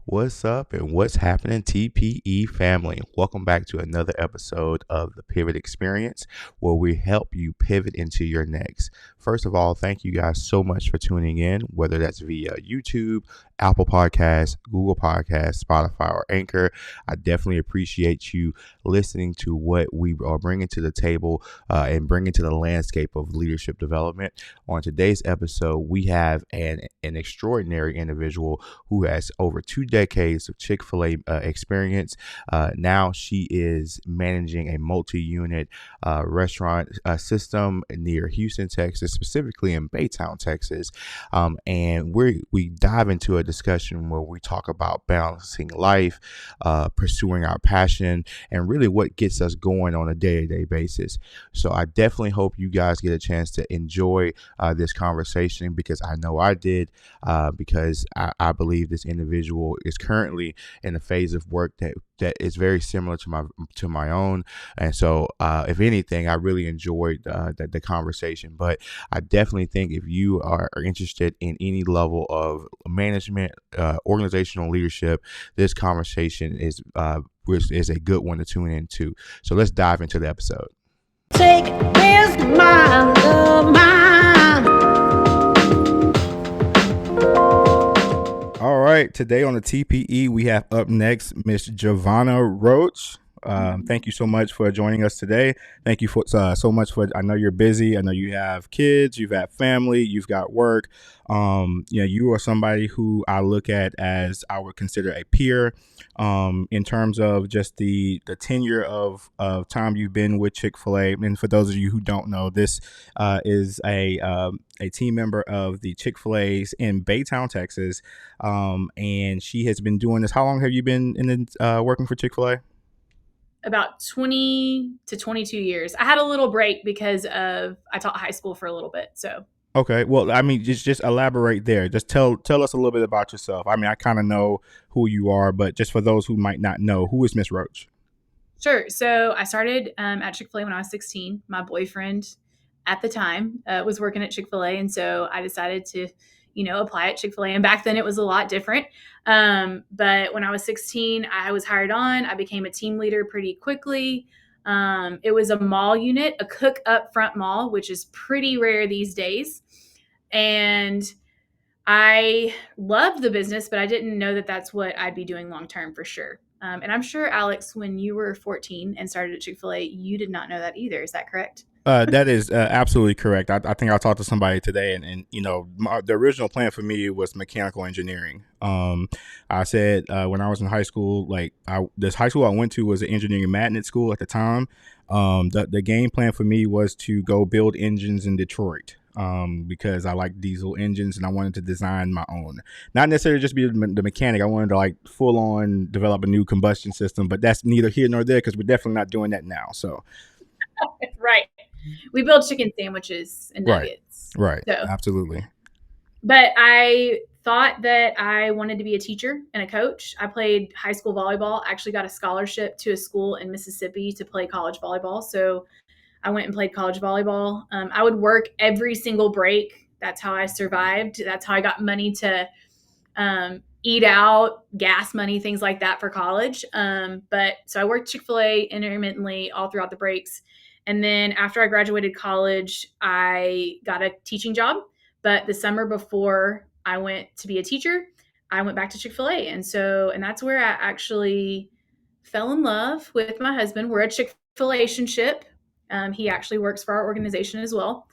What's up and what's happening, TPE family? Welcome back to another episode of the Pivot Experience, where we help you pivot into your next. First of all, thank you guys so much for tuning in, whether that's via YouTube, Apple Podcasts, Google Podcasts, Spotify, or Anchor. I definitely appreciate you listening to what we are bringing to the table and bringing to the landscape of leadership development. On today's episode, we have an extraordinary individual who has over 2 decades of Chick-fil-A experience. Now she is managing a multi-unit restaurant system near Houston, Texas, specifically in Baytown, Texas. And we dive into a discussion where we talk about balancing life, pursuing our passion, and really what gets us going on a day-to-day basis. So I definitely hope you guys get a chance to enjoy this conversation, because I know I did, because I believe this individual is currently in a phase of work that is very similar to my own. And so if anything, I really enjoyed the conversation. But I definitely think if you are interested in any level of management, organizational leadership, this conversation is a good one to tune into. So let's dive into the episode. Take this, my love, All right, today on the TPE, we have up next Miss Javonna Roach. Thank you so much for joining us today. Thank you for so much for. I know you're busy. I know you have kids. You've got family. You've got work. You are somebody who I look at as I would consider a peer, in terms of just the tenure of time you've been with Chick-fil-A. And for those of you who don't know, this is a team member of the Chick-fil-A's in Baytown, Texas, and she has been doing this. How long have you been working for Chick-fil-A? About 20 to 22 years. I had a little break because I taught high school for a little bit. So okay, well, I mean, just elaborate there. Just tell us a little bit about yourself. I mean, I kind of know who you are, but just for those who might not know, who is Miss Roach? Sure. So I started at Chick-fil-A when I was 16. My boyfriend at the time was working at Chick-fil-A, and so I decided to apply at Chick-fil-A. And back then it was a lot different. But when I was 16, I was hired on. I became a team leader pretty quickly. It was a mall unit, a cook up front mall, which is pretty rare these days. And I loved the business, but I didn't know that that's what I'd be doing long term for sure. And I'm sure, Alex, when you were 14 and started at Chick-fil-A, you did not know that either. Is that correct? That is absolutely correct. I think I talked to somebody today, and the original plan for me was mechanical engineering. I said when I was in high school, this high school I went to was an engineering magnet school at the time. The game plan for me was to go build engines in Detroit. Because I like diesel engines and I wanted to design my own. Not necessarily just be the mechanic. I wanted to full on develop a new combustion system, but that's neither here nor there because we're definitely not doing that now. So, Right. We build chicken sandwiches and nuggets. Right. So, Absolutely. but I thought that I wanted to be a teacher and a coach. I played high school volleyball. I actually got a scholarship to a school in Mississippi to play college volleyball. So I went and played college volleyball. I would work every single break. That's how I survived. That's how I got money to eat out, gas money, things like that for college. But so I worked Chick-fil-A intermittently all throughout the breaks. And then after I graduated college, I got a teaching job. But the summer before I went to be a teacher, I went back to Chick-fil-A. And that's where I actually fell in love with my husband. We're a Chick-fil-A ship. He actually works for our organization as well.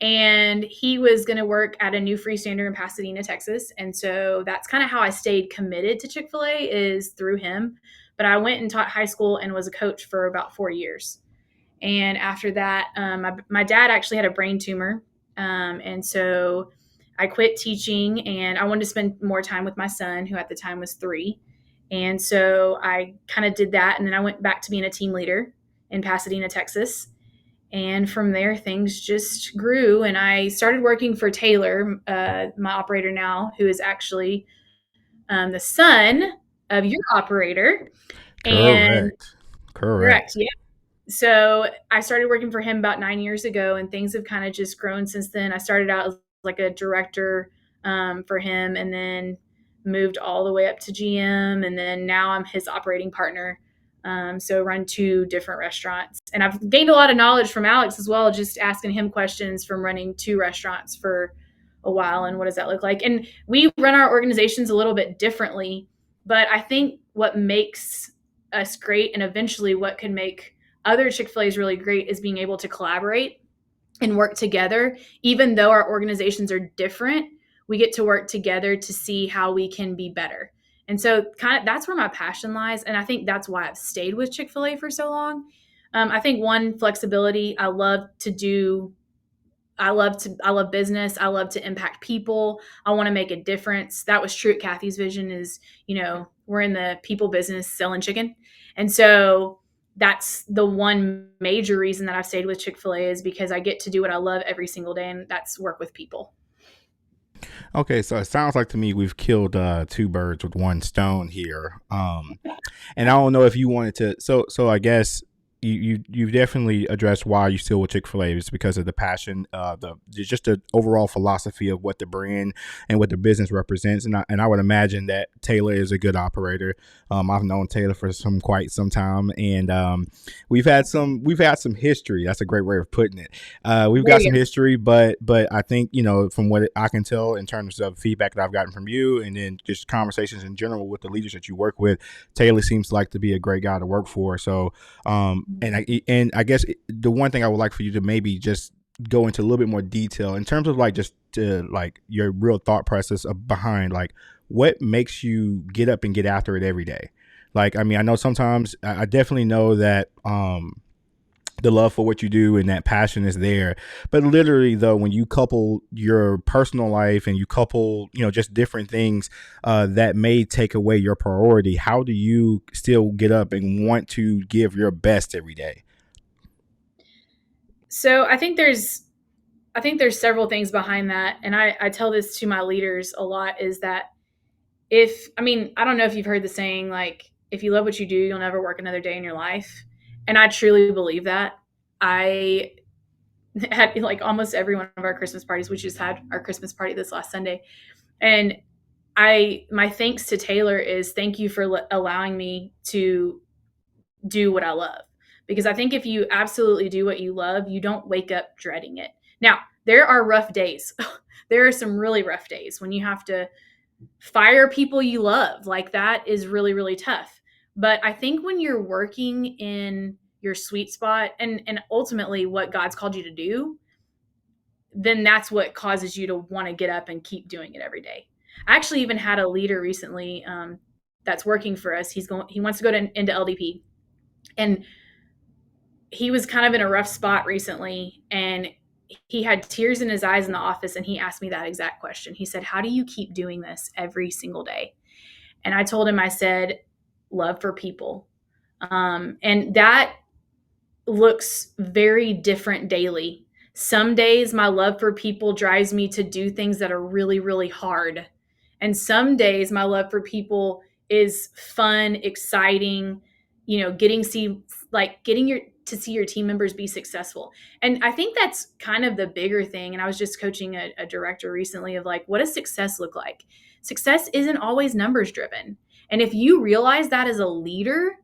And he was going to work at a new freestander in Pasadena, Texas. And so that's kind of how I stayed committed to Chick-fil-A, is through him. But I went and taught high school and was a coach for about 4 years. And after that, my dad actually had a brain tumor. And so I quit teaching and I wanted to spend more time with my son, who at the time was 3. And so I kind of did that. And then I went back to being a team leader in Pasadena, Texas. And from there, things just grew. And I started working for Taylor, my operator now, who is actually the son of your operator. And correct. Yeah. So I started working for him about 9 years ago, and things have kind of just grown since then. I started out as like a director for him, and then moved all the way up to GM, and then now I'm his operating partner. So run 2 different restaurants, and I've gained a lot of knowledge from Alex as well, just asking him questions from running 2 restaurants for a while. And what does that look like? And we run our organizations a little bit differently, but I think what makes us great, and eventually what can make other Chick-fil-A's really great, is being able to collaborate and work together. Even though our organizations are different, we get to work together to see how we can be better. And so kind of that's where my passion lies. And I think that's why I've stayed with Chick-fil-A for so long. I think one, flexibility. I love business. I love to impact people. I want to make a difference. That was true at Kathy's Vision is, we're in the people business selling chicken. And so that's the one major reason that I've stayed with Chick-fil-A, is because I get to do what I love every single day, and that's work with people. Okay, so it sounds like to me we've killed 2 birds with 1 stone here. And I don't know if you wanted to. So I guess you've definitely addressed why you still with Chick-fil-A. It's because of the passion, just the overall philosophy of what the brand and what the business represents. And I would imagine that Taylor is a good operator. I've known Taylor for quite some time, and we've had some history. That's a great way of putting it. We've got some history, but I think from what I can tell in terms of feedback that I've gotten from you, and then just conversations in general with the leaders that you work with, Taylor seems like to be a great guy to work for. So and I guess the one thing I would like for you to maybe just go into a little bit more detail in terms of your real thought process behind what makes you get up and get after it every day. I know sometimes I definitely know that the love for what you do and that passion is there, but literally though, when you couple your personal life and you couple just different things that may take away your priority, how do you still get up and want to give your best every day? So I think there's several things behind that, and I tell this to my leaders a lot, is that I don't know if you've heard the saying, if you love what you do, you'll never work another day in your life. And I truly believe that. I had almost every one of our Christmas parties. We just had our Christmas party this last Sunday. And my thanks to Taylor is, thank you for allowing me to do what I love. Because I think if you absolutely do what you love, you don't wake up dreading it. Now, there are rough days. There are some really rough days when you have to fire people you love. That is really, really tough. But I think when you're working in your sweet spot and ultimately what God's called you to do, then that's what causes you to want to get up and keep doing it every day. I actually even had a leader recently that's working for us. He wants to go into LDP, and he was kind of in a rough spot recently, and he had tears in his eyes in the office, and he asked me that exact question. He said, "How do you keep doing this every single day?" And I told him, I said, "Love for people." And that looks very different daily. Some days my love for people drives me to do things that are really, really hard. And some days my love for people is fun, exciting, getting to see your team members be successful. And I think that's kind of the bigger thing. And I was just coaching a director recently of what does success look like? Success isn't always numbers driven. And if you realize that as a leader,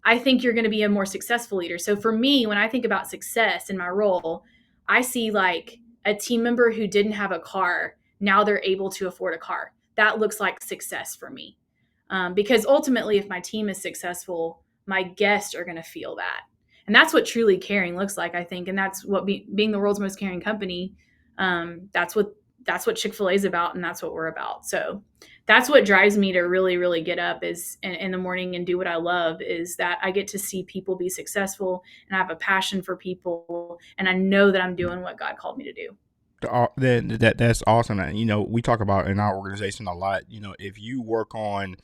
I think you're going to be a more successful leader. So for me, when I think about success in my role, I see a team member who didn't have a car. Now they're able to afford a car. That looks like success for me. Because ultimately, if my team is successful, my guests are going to feel that. And that's what truly caring looks like, I think. And that's what being the world's most caring company, that's what Chick-fil-A is about, and that's what we're about. So that's what drives me to really, really get up is in the morning and do what I love, is that I get to see people be successful, and I have a passion for people, and I know that I'm doing what God called me to do. That's awesome. And, we talk about in our organization a lot, if you work on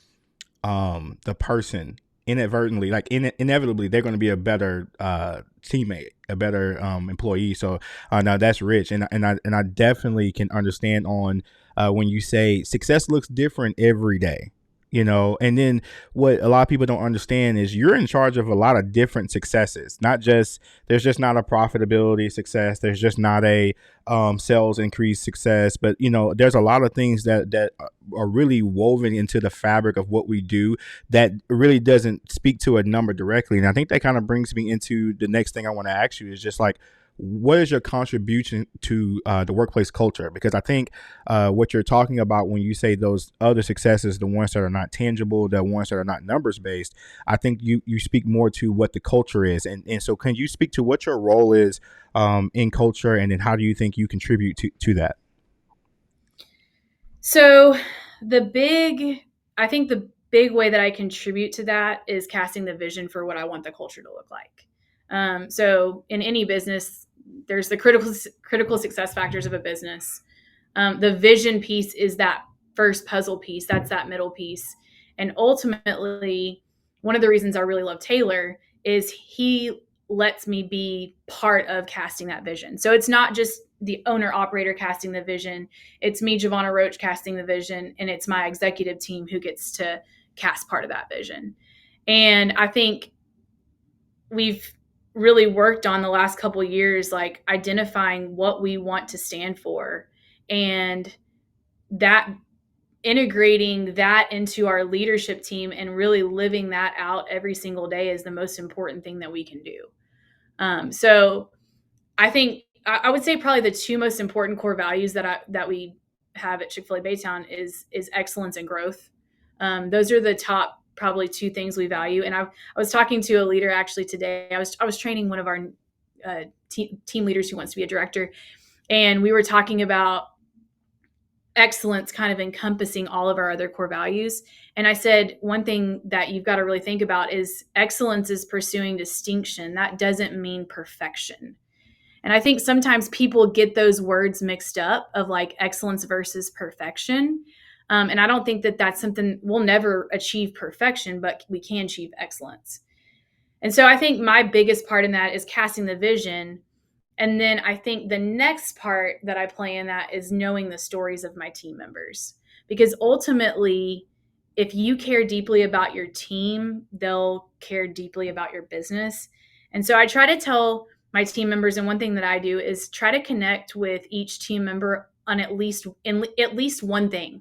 the person inadvertently, inevitably, they're going to be a better teammate, a better employee. So now that's rich. And I definitely can understand on when you say success looks different every day. And then what a lot of people don't understand is you're in charge of a lot of different successes. Not just There's just not a profitability success. There's just not a sales increase success, but there's a lot of things that are really woven into the fabric of what we do that really doesn't speak to a number directly. And I think that kind of brings me into the next thing I want to ask you is just like, what is your contribution to the workplace culture? Because I think what you're talking about when you say those other successes, the ones that are not tangible, the ones that are not numbers based, I think you speak more to what the culture is. And so can you speak to what your role is in culture, and then how do you think you contribute to that? So I think the big way that I contribute to that is casting the vision for what I want the culture to look like. So in any business, there's the critical success factors of a business. The vision piece is that first puzzle piece. That's that middle piece. And ultimately, one of the reasons I really love Taylor is he lets me be part of casting that vision. So it's not just the owner operator casting the vision. It's me, Javonna Roach, casting the vision, and it's my executive team who gets to cast part of that vision. And I think we've really worked on the last couple of years, like identifying what we want to stand for, and that integrating that into our leadership team and really living that out every single day is the most important thing that we can do. So I think I would say probably the two most important core values that we have at Chick-fil-A Baytown is excellence and growth. Those are the top probably two things we value. And I was talking to a leader actually today. I was training one of our team leaders who wants to be a director, and we were talking about excellence kind of encompassing all of our other core values. And I said, one thing that you've got to really think about is excellence is pursuing distinction. That doesn't mean perfection. And I think sometimes people get those words mixed up of like excellence versus perfection. And I don't think that that's something we'll never achieve perfection, but we can achieve excellence. And so I think my biggest part in that is casting the vision. And then I think the next part that I play in that is knowing the stories of my team members. Because ultimately, if you care deeply about your team, they'll care deeply about your business. And so I try to tell my team members, and one thing that I do is try to connect with each team member on at least one thing.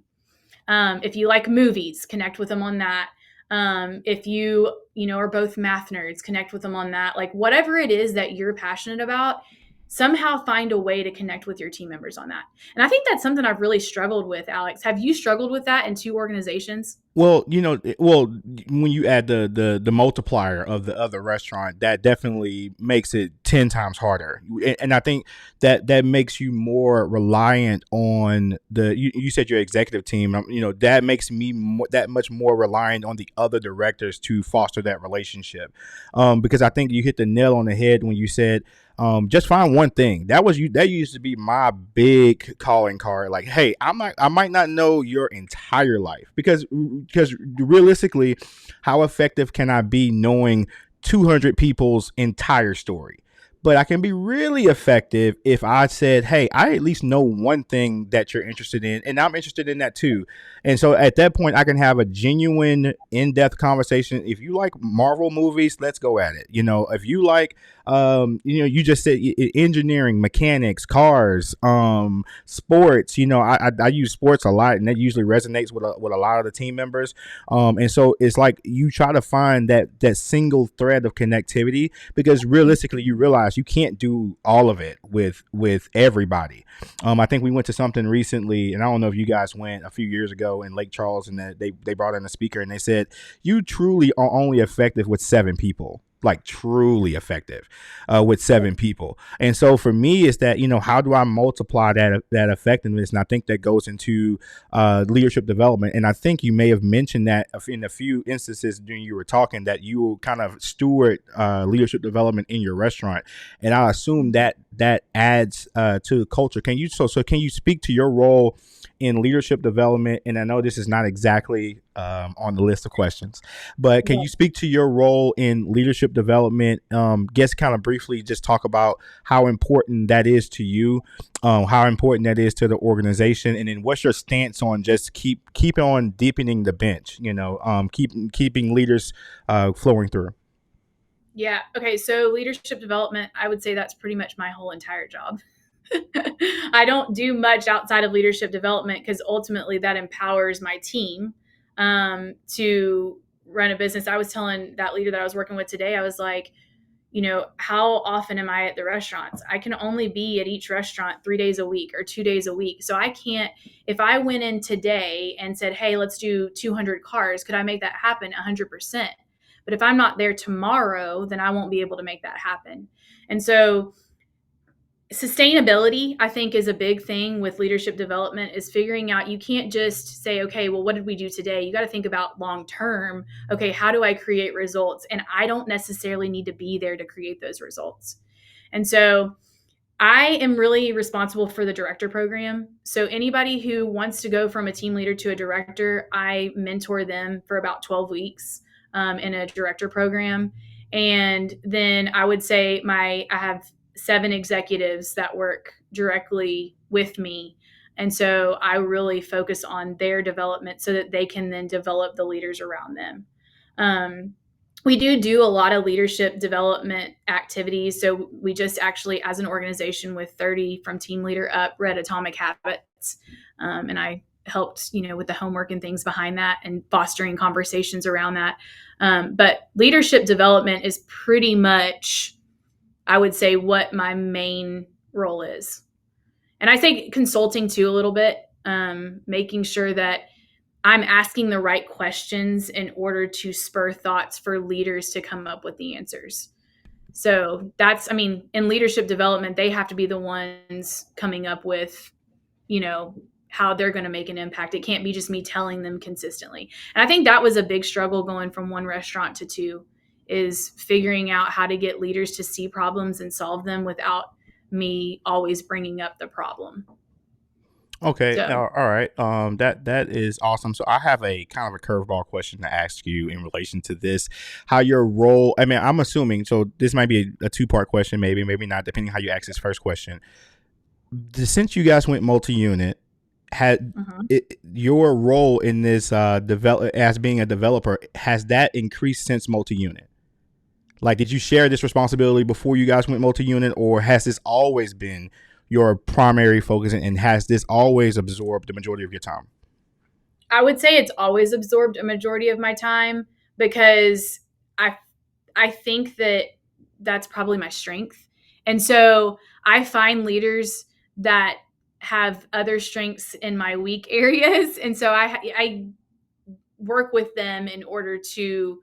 If you like movies, connect with them on that. If you are both math nerds, connect with them on that. Like whatever it is that you're passionate about, somehow find a way to connect with your team members on that. And I think that's something I've really struggled with, Alex. Have you struggled with that in two organizations? Well, when you add the multiplier of the other restaurant, that definitely makes it 10 times harder. And I think that makes you more reliant on you said your executive team, that makes me that much more reliant on the other directors to foster that relationship. Because I think you hit the nail on the head when you said, just find one thing. That used to be my big calling card. Like, hey, I might not know your entire life because realistically, how effective can I be knowing 200 people's entire story? But I can be really effective if I said, hey, I at least know one thing that you're interested in, and I'm interested in that too. And so at that point, I can have a genuine, in-depth conversation. If you like Marvel movies, let's go at it. If you like, you just said engineering, mechanics, cars, sports. I use sports a lot, and that usually resonates with a lot of the team members. And so it's like you try to find that single thread of connectivity, because realistically, you realize you can't do all of it with everybody. I think we went to something recently, and I don't know if you guys went a few years ago in Lake Charles, and that they brought in a speaker, and they said you truly are only effective with 7 people. Like truly effective with 7 people. And so for me, it's that, how do I multiply that effectiveness? And I think that goes into leadership development. And I think you may have mentioned that in a few instances during you were talking, that you kind of steward leadership development in your restaurant. And I assume that that adds to culture. Can you can you speak to your role in leadership development? And I know this is not exactly on the list of questions, but can Yeah. you speak to your role in leadership development? Guess kind of briefly, just talk about how important that is to you, how important that is to the organization, and then what's your stance on just keep on deepening the bench. Keeping leaders flowing through. Yeah. Okay. So leadership development, I would say that's pretty much my whole entire job. I don't do much outside of leadership development because ultimately that empowers my team to run a business. I was telling that leader that I was working with today, I was like, how often am I at the restaurants? I can only be at each restaurant 3 days a week or 2 days a week. So I can't, if I went in today and said, hey, let's do 200 cars, could I make that happen? 100%. But if I'm not there tomorrow, then I won't be able to make that happen. And so sustainability, I think, is a big thing with leadership development, is figuring out, you can't just say, okay, well, what did we do today? You got to think about long term. Okay, how do I create results? And I don't necessarily need to be there to create those results. And so I am really responsible for the director program. So anybody who wants to go from a team leader to a director, I mentor them for about 12 weeks in a director program. And then I would say I have 7 executives that work directly with me. And so I really focus on their development so that they can then develop the leaders around them. We do a lot of leadership development activities. So we just actually, as an organization with 30 from team leader up, read Atomic Habits. And I helped, with the homework and things behind that and fostering conversations around that. But leadership development is pretty much, I would say, what my main role is. And I say consulting too a little bit, making sure that I'm asking the right questions in order to spur thoughts for leaders to come up with the answers. So in leadership development, they have to be the ones coming up with, how they're going to make an impact. It can't be just me telling them consistently. And I think that was a big struggle going from one restaurant to 2, is figuring out how to get leaders to see problems and solve them without me always bringing up the problem. Okay, So, all right. That is awesome. So I have a kind of a curveball question to ask you in relation to this. How your role? I mean, I'm assuming. So this might be a 2-part question, maybe not, depending how you ask this first question. Since you guys went multi-unit, had your role in this develop as being a developer, has that increased since multi-unit? Like, did you share this responsibility before you guys went multi-unit, or has this always been your primary focus, and has this always absorbed the majority of your time? I would say it's always absorbed a majority of my time, because I think that that's probably my strength. And so I find leaders that have other strengths in my weak areas, and so I work with them in order to,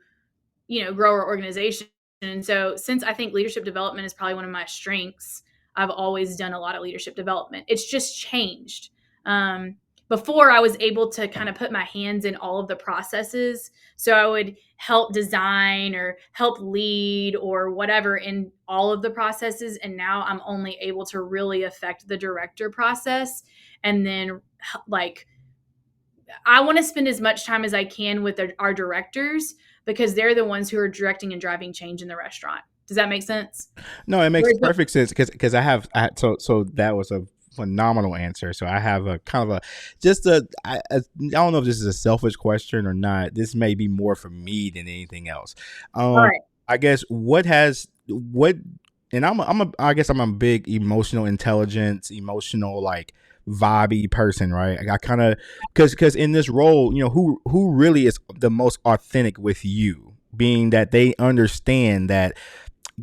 grow our organization. And so, since I think leadership development is probably one of my strengths, I've always done a lot of leadership development. It's just changed. Before, I was able to kind of put my hands in all of the processes. So I would help design or help lead or whatever in all of the processes. And now I'm only able to really affect the director process. And then, like, I want to spend as much time as I can with our directors, because they're the ones who are directing and driving change in the restaurant. Does that make sense? No, it makes Whereas perfect sense, because so that was a phenomenal answer. So I have a kind of a just a I don't know if this is a selfish question or not. This may be more for me than anything else. All right. I guess and I guess I'm a big emotional intelligence, emotional, like, vibey person, right? I kind of, because in this role, who really is the most authentic with you, being that they understand that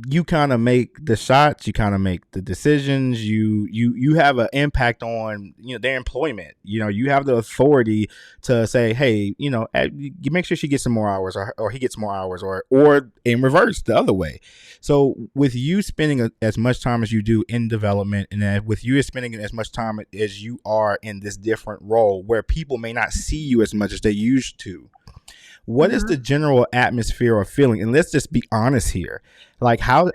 you kind of make the shots, you kind of make the decisions, you have an impact on their employment. You have the authority to say, hey, you make sure she gets some more hours, or he gets more hours, or in reverse, the other way. So with you spending as much time as you do in development, and with you spending as much time as you are in this different role where people may not see you as much as they used to, What is the general atmosphere or feeling? And let's just be honest here. Like how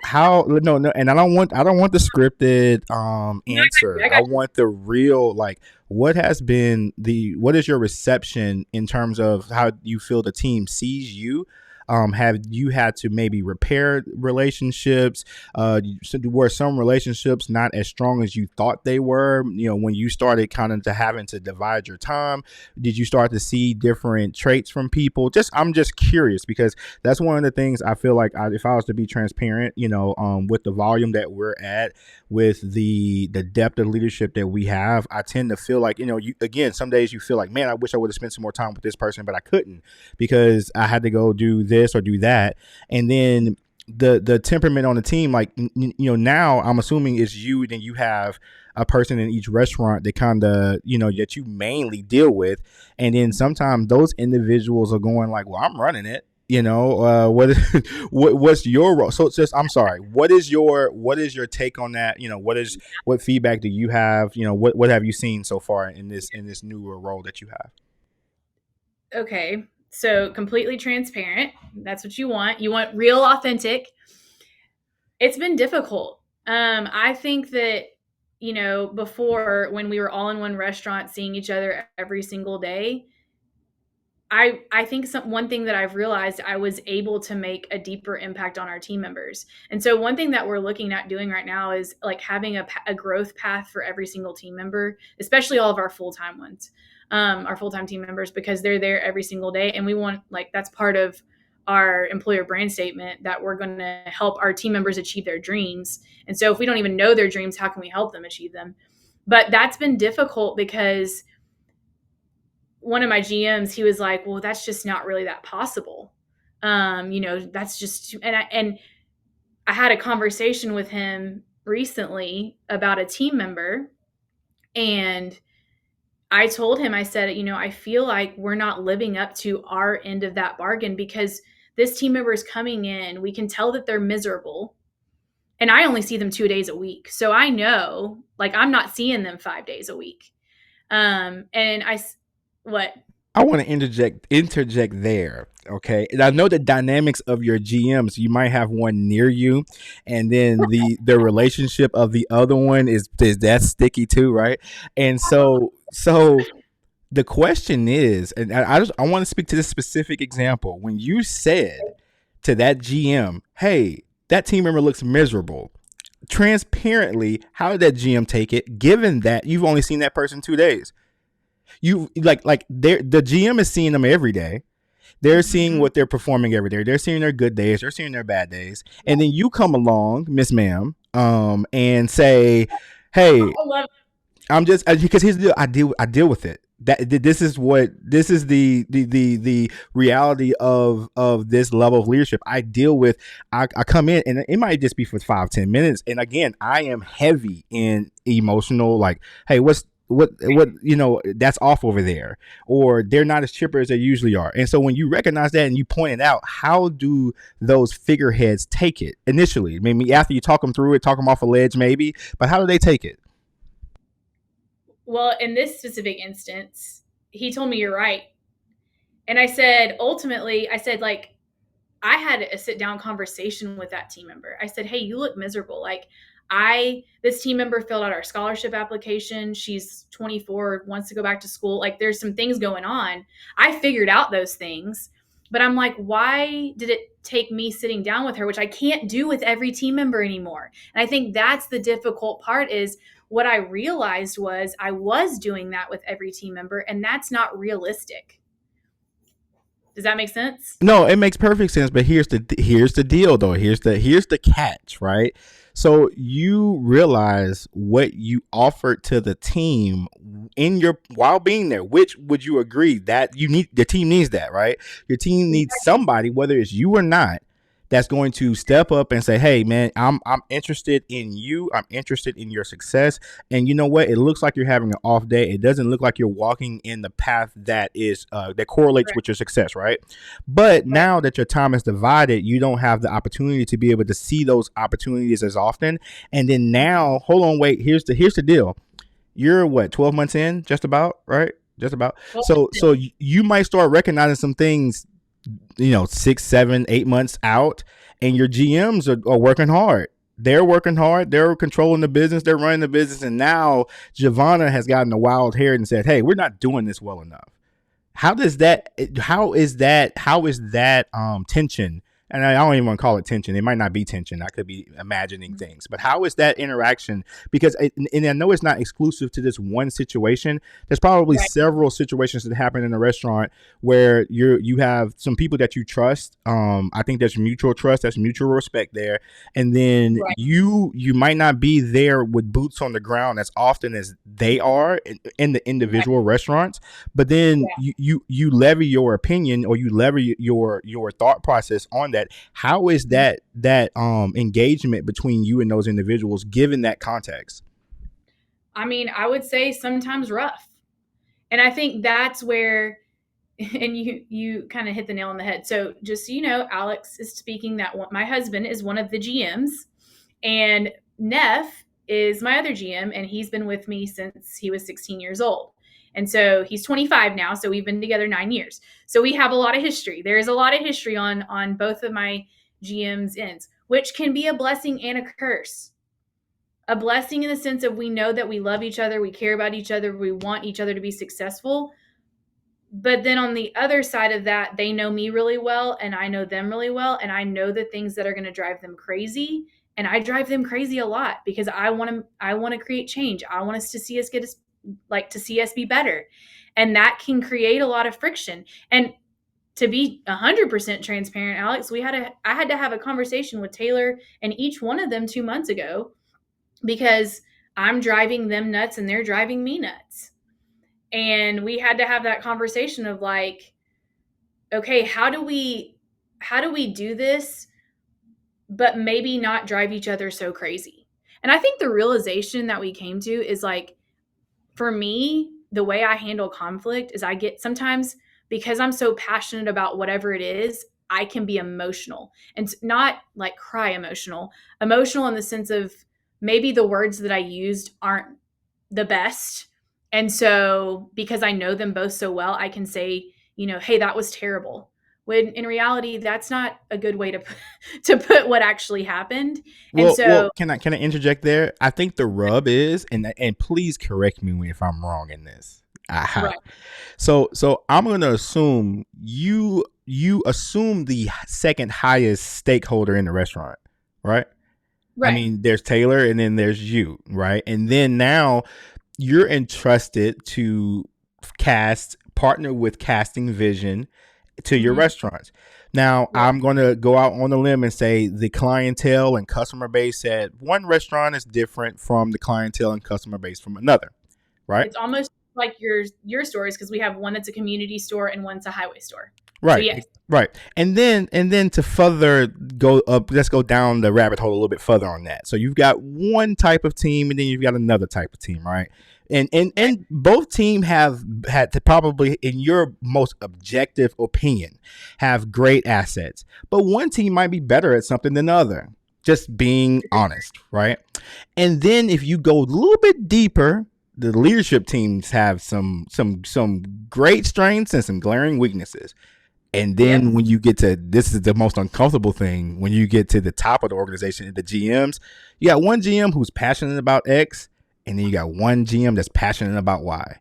no, and I don't want the scripted No, I got you. answer. I I got you. want the real, like, what is your reception in terms of how you feel the team sees you? Have you had to maybe repair relationships? Were some relationships not as strong as you thought they were? When you started kind of to having to divide your time, did you start to see different traits from people? I'm just curious, because that's one of the things I feel like, if I was to be transparent, with the volume that we're at, with the depth of leadership that we have, I tend to feel like, again, some days you feel like, man, I wish I would have spent some more time with this person, but I couldn't because I had to go do this or do that. And then the temperament on the team, like, now I'm assuming it's you, then you have a person in each restaurant that kind of, that you mainly deal with. And then sometimes those individuals are going like, well, I'm running it. What what's your role? So it's just, I'm sorry, what is your take on that? What feedback do you have? What have you seen so far in this newer role that you have? Okay. So completely transparent. That's what you want. You want real authentic. It's been difficult. I think that, before, when we were all in one restaurant seeing each other every single day, I think one thing that I've realized, I was able to make a deeper impact on our team members. And so one thing that we're looking at doing right now is like having a growth path for every single team member, especially all of our full-time ones, our full-time team members, because they're there every single day. And we want, like, that's part of our employer brand statement, that we're going to help our team members achieve their dreams. And so if we don't even know their dreams, how can we help them achieve them? But that's been difficult because one of my GMs, he was like, well, that's just not really that possible. That's just, and I had a conversation with him recently about a team member, and I told him, I said, I feel like we're not living up to our end of that bargain, because this team member is coming in, we can tell that they're miserable, and I only see them 2 days a week. So I know, like, I'm not seeing them 5 days a week. And what? I want to interject there. Okay. And I know the dynamics of your GMs. You might have one near you, and then the relationship of the other one is that sticky too, right? And so the question is, and I want to speak to this specific example. When you said to that GM, hey, that team member looks miserable, transparently, how did that GM take it, given that you've only seen that person 2 days? You like the GM is seeing them every day. They're seeing what they're performing every day. They're seeing their good days. They're seeing their bad days. And then you come along, Miss Ma'am, and say, "Hey, I love I'm just," because here's the deal. I deal with it. This is the reality of this level of leadership. I deal with. I come in, and it might just be for 5-10 minutes. And again, I am heavy in emotional. Like, hey, what that's off over there, or they're not as chipper as they usually are. And so when you recognize that and you point it out, how do those figureheads take it initially? Maybe after you talk them through it, talk them off a ledge, maybe, but how do they take it? Well, in this specific instance, he told me, you're right. And I said, ultimately, I said, like, I had a sit down conversation with that team member. I said, hey, you look miserable. Like, this team member filled out our scholarship application. She's 24, wants to go back to school. Like, there's some things going on. I figured out those things, but I'm like, why did it take me sitting down with her, which I can't do with every team member anymore? And I think that's the difficult part, is what I realized was I was doing that with every team member, and that's not realistic. Does that make sense? No, it makes perfect sense. But here's the deal, though. Here's the catch, right? So you realize what you offered to the team in your while being there. Which would you agree that the team needs that, right? Your team needs somebody, whether it's you or not, that's going to step up and say, "Hey, man, I'm interested in you. I'm interested in your success. And you know what? It looks like you're having an off day. It doesn't look like you're walking in the path that correlates Right. with your success, right? But Right. now that your time is divided, you don't have the opportunity to be able to see those opportunities as often. And then now, hold on, wait. Here's the deal. You're what, 12 months in, just about, right? Just about. Well, So you might start recognizing some things 6, 7, 8 months out, and your GMs are working hard. They're working hard. They're controlling the business. They're running the business. And now Giovanna has gotten a wild hair and said, "Hey, we're not doing this well enough." How does that? How is that tension? And I don't even want to call it tension. It might not be tension. I could be imagining things. But how is that interaction? Because and I know it's not exclusive to this one situation. There's probably Right. several situations that happen in a restaurant where you have some people that you trust. I think there's mutual trust. There's mutual respect there. And then Right. you might not be there with boots on the ground as often as they are in the Right. individual restaurants, but then Yeah. you levy your opinion, or you levy your thought process on that. How is Mhm. that engagement between you and those individuals given that context? I mean, I would say sometimes rough. And I think that's where and you kind of hit the nail on the head. So just so you know, Alex is speaking that my husband is one of the GMs, and Neff is my other GM, and he's been with me since he was 16 years old. And so he's 25 now, so we've been together 9 years. So we have a lot of history. There is a lot of history on both of my GM's ends, which can be a blessing and a curse. A blessing in the sense of we know that we love each other, we care about each other, we want each other to be successful. But then on the other side of that, they know me really well and I know them really well, and I know the things that are going to drive them crazy, and I drive them crazy a lot because I want to create change. I want us to see us get us like to see us be better. And that can create a lot of friction. And to be 100% transparent, Alex, I had to have a conversation with Taylor and each one of them 2 months ago because I'm driving them nuts and they're driving me nuts. And we had to have that conversation of like, okay, how do we do this but maybe not drive each other so crazy? And I think the realization that we came to is like, for me, the way I handle conflict is I get sometimes, because I'm so passionate about whatever it is, I can be emotional, and not like cry emotional, emotional in the sense of maybe the words that I used aren't the best. And so because I know them both so well, I can say, hey, that was terrible. When in reality, that's not a good way to to put what actually happened. And Well, so, can I interject there? I think the rub is, and please correct me if I'm wrong in this. right, So I'm gonna assume you assume the second highest stakeholder in the restaurant, right? I right. mean, there's Taylor and then there's you, right? And then now you're entrusted to partner with casting vision to your Hmm. restaurants. Now, Right. I'm going to go out on a limb and say the clientele and customer base at one restaurant is different from the clientele and customer base from another, right? It's almost like your stores because we have one that's a community store and one's a highway store. So Right. yes, Right. And then to further go up, let's go down the rabbit hole a little bit further on that. So you've got one type of team and then you've got another type of team, right? And and right, and both team have had to probably, in your most objective opinion, have great assets. But one team might be better at something than the other. Just being honest, right? And then if you go a little bit deeper, the leadership teams have some great strengths and some glaring weaknesses. And then yep, when you get to, this is the most uncomfortable thing, when you get to the top of the organization, the GMs, you got one GM who's passionate about X, and then you got one GM that's passionate about Y.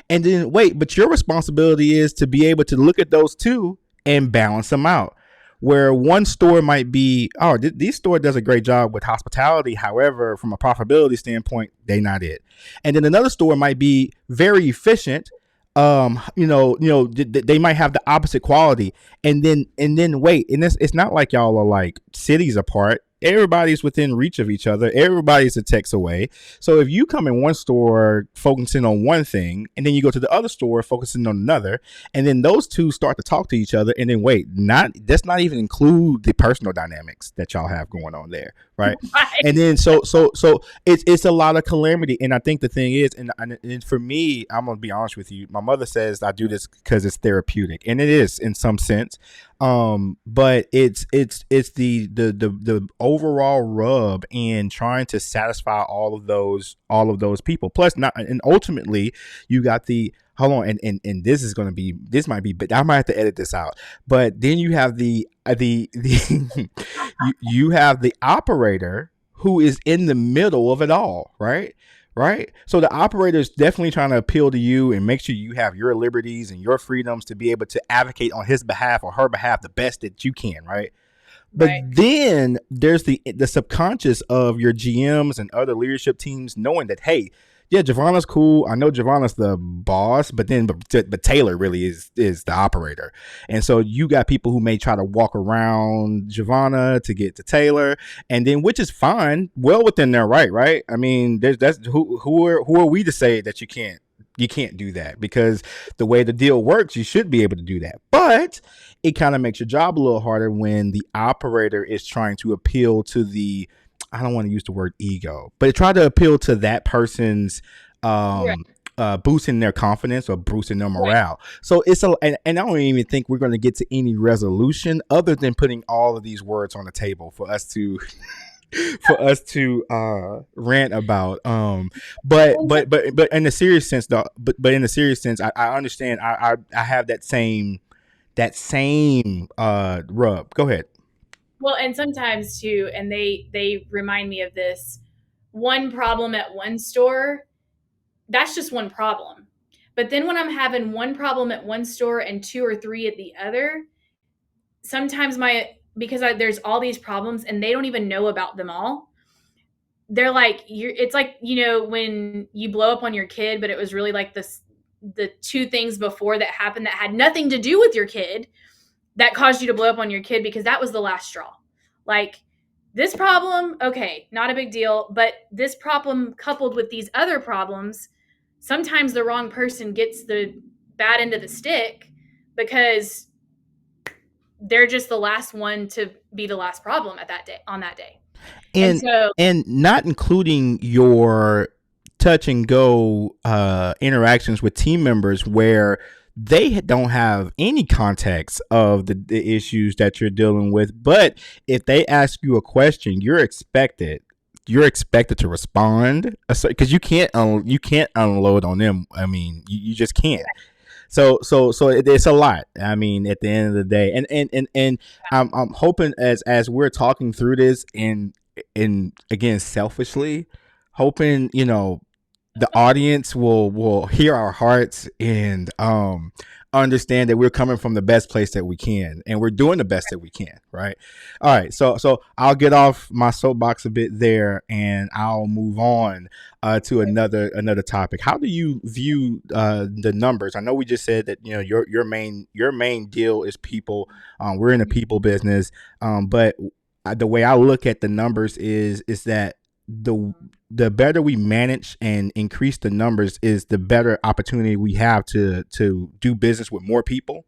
And then wait, but your responsibility is to be able to look at those two and balance them out. Where one store might be, oh, this store does a great job with hospitality. However, from a profitability standpoint, they not it. And then another store might be very efficient, they might have the opposite quality. And then wait, and it's not like y'all are like cities apart. Everybody's within reach of each other. Everybody's a text away. So if you come in one store focusing on one thing, and then you go to the other store focusing on another, and then those two start to talk to each other, and then wait, not that's not even include the personal dynamics that y'all have going on there, right? And right. then so it's a lot of calamity. And I think the thing is, and for me, I'm gonna be honest with you. My mother says I do this because it's therapeutic, and it is in some sense. But it's the overall rub in trying to satisfy all of those people. Plus, not, and ultimately, you got the hold on, and this is going to be, this might be, but I might have to edit this out. But then you have the you have the operator who is in the middle of it all, right? Right. So the operator is definitely trying to appeal to you and make sure you have your liberties and your freedoms to be able to advocate on his behalf or her behalf the best that you can, right? But Right. then there's the subconscious of your GMs and other leadership teams knowing that, hey, yeah, Giovanna's cool. I know Giovanna's the boss, but Taylor really is the operator. And so you got people who may try to walk around Giovanna to get to Taylor, and then, which is fine, well within their right, right? I mean, that's who are we to say that you can't do that, because the way the deal works, you should be able to do that. But it kind of makes your job a little harder when the operator is trying to appeal to the, I don't want to use the word ego, but it tried to appeal to that person's Right. boosting their confidence or boosting their Right. morale. So and I don't even think we're going to get to any resolution other than putting all of these words on the table for us to rant about. But in a serious sense, though, but in a serious sense, I understand. I have that same rub. Go ahead. Well, and sometimes too, and they remind me of this, one problem at one store, that's just one problem. But then when I'm having one problem at one store and two or three at the other, sometimes there's all these problems and they don't even know about them all. They're like, it's like, when you blow up on your kid, but it was really like the two things before that happened that had nothing to do with your kid that caused you to blow up on your kid, because that was the last straw. Like, this problem, okay, not a big deal, but this problem coupled with these other problems, sometimes the wrong person gets the bad end of the stick because they're just the last one to be the last problem at that day, on that day. And and so, and not including your touch and go interactions with team members where they don't have any context of the issues that you're dealing with, but if they ask you a question, you're expected to respond, because you can't unload on them. I mean, you just can't. So it's a lot. I mean, at the end of the day, and I'm hoping, as we're talking through this, and again, selfishly hoping, the audience will hear our hearts and understand that we're coming from the best place that we can, and we're doing the best that we can, right? All right, so I'll get off my soapbox a bit there, and I'll move on to another topic. How do you view the numbers? I know we just said that, your main deal is people. We're in a people business, but the way I look at the numbers is that the better we manage and increase the numbers, is the better opportunity we have to do business with more people,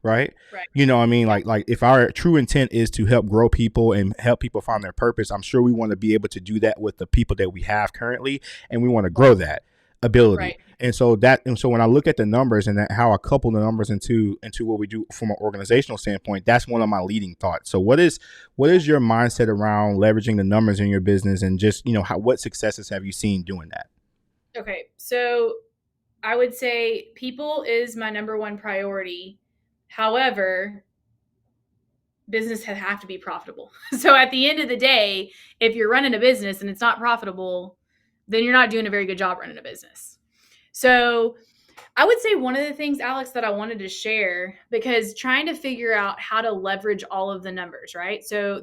right? right, You know what I mean? Like if our true intent is to help grow people and help people find their purpose, I'm sure we want to be able to do that with the people that we have currently, and we want to grow that ability. right. And so when I look at the numbers and how I couple the numbers into what we do from an organizational standpoint, that's one of my leading thoughts. So what is your mindset around leveraging the numbers in your business, and just, what successes have you seen doing that? Okay, so I would say people is my number one priority. However, business have to be profitable. So at the end of the day, if you're running a business and it's not profitable, then you're not doing a very good job running a business. So I would say one of the things, Alex, that I wanted to share, because trying to figure out how to leverage all of the numbers, right? So